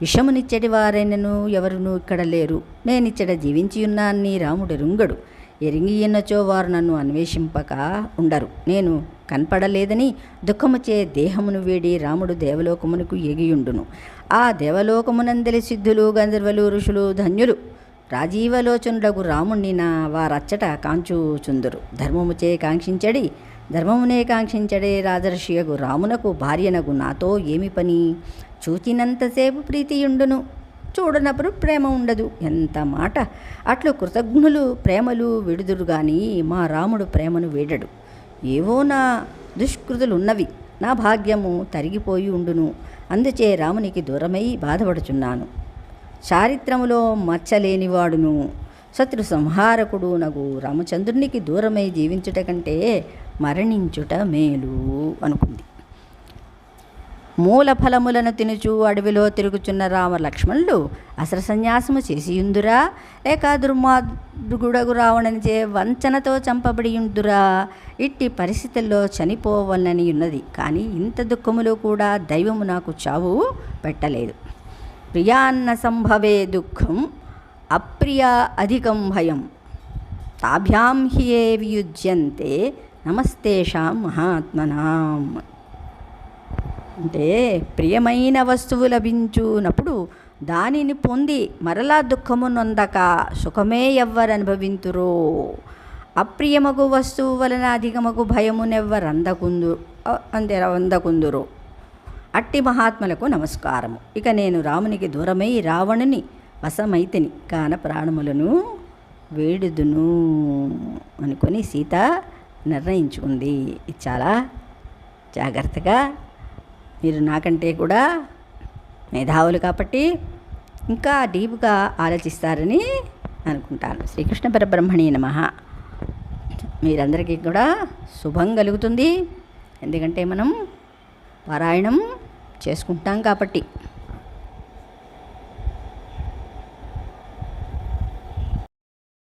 విషమునిచ్చటి వారైనను ఎవరునూ ఇక్కడ లేరు. నేనిచ్చట జీవించియున్నాన్ని రాముడెరుంగడు. ఎరింగియన్నచో వారు నన్ను అన్వేషింపక ఉండరు. నేను కనపడలేదని దుఃఖముచే దేహమును వేడి రాముడు దేవలోకమునకు ఎగియుండును. ఆ దేవలోకమునందలి సిద్ధులు గంధర్వులు ఋషులు ధన్యులు. రాజీవలోచనుడగు రాముణ్ణి నా వారచ్చట కాంచుచుందురు. ధర్మమునే కాంక్షించడే రాజర్షియగు రామునకు భార్యనగు నాతో ఏమి పని? చూచినంతసేపు ప్రీతియుండును, చూడనప్పుడు ప్రేమ ఉండదు. ఎంత మాట! అట్లు కృతజ్ఞులు ప్రేమలు విడుదురు గాని మా రాముడు ప్రేమను వీడడు. ఏవో నా దుష్కృతులున్నవి. నా భాగ్యము తరిగిపోయి ఉండును. అందుచే రామునికి దూరమై బాధపడుచున్నాను. చారిత్రములో మచ్చలేనివాడును శత్రు సంహారకుడు నగు రామచంద్రునికి దూరమై జీవించుట కంటే మరణించుట మేలు అనుకుంది. మూల ఫలములను తినుచు అడవిలో తిరుగుచున్న రామ లక్ష్మణులు అసలు సన్యాసము చేసియుందురా, లేక దుర్మార్గుడగు రావణనిచే వంచనతో చంపబడియుందురా? ఇట్టి పరిస్థితుల్లో చనిపోవలనని ఉన్నది. కానీ ఇంత దుఃఖములో కూడా దైవము నాకు చావు పెట్టలేదు. ప్రియాన్న సంభవే దుఃఖం అప్రియా అధికం భయం తాభ్యాం హి ఏ వియుజ్యంతే నమస్తేషాం మహాత్మనాం. అంటే ప్రియమైన వస్తువు లభించునప్పుడు దానిని పొంది మరలా దుఃఖము నొందక సుఖమే ఎవ్వరనుభవింతురో, అప్రియమగు వస్తువు వలన అధికమగు భయమునెవ్వరందకుందురో అట్టి మహాత్ములకు నమస్కారము. ఇక నేను రామునికి దూరమై రావణుని వశమైతిని కాన ప్రాణములను వేడుదును అనుకొని సీత నిర్ణయించుకుంది. ఇది చాలా జాగ్రత్తగా, మీరు నాకంటే కూడా మేధావులు కాబట్టి ఇంకా డీప్గా ఆలోచిస్తారని అనుకుంటాను. శ్రీకృష్ణ పరబ్రహ్మణే నమః. మీరందరికీ కూడా శుభం కలుగుతుంది. ఎందుకంటే మనం పారాయణం చేసుకుంటాం కాబట్టి.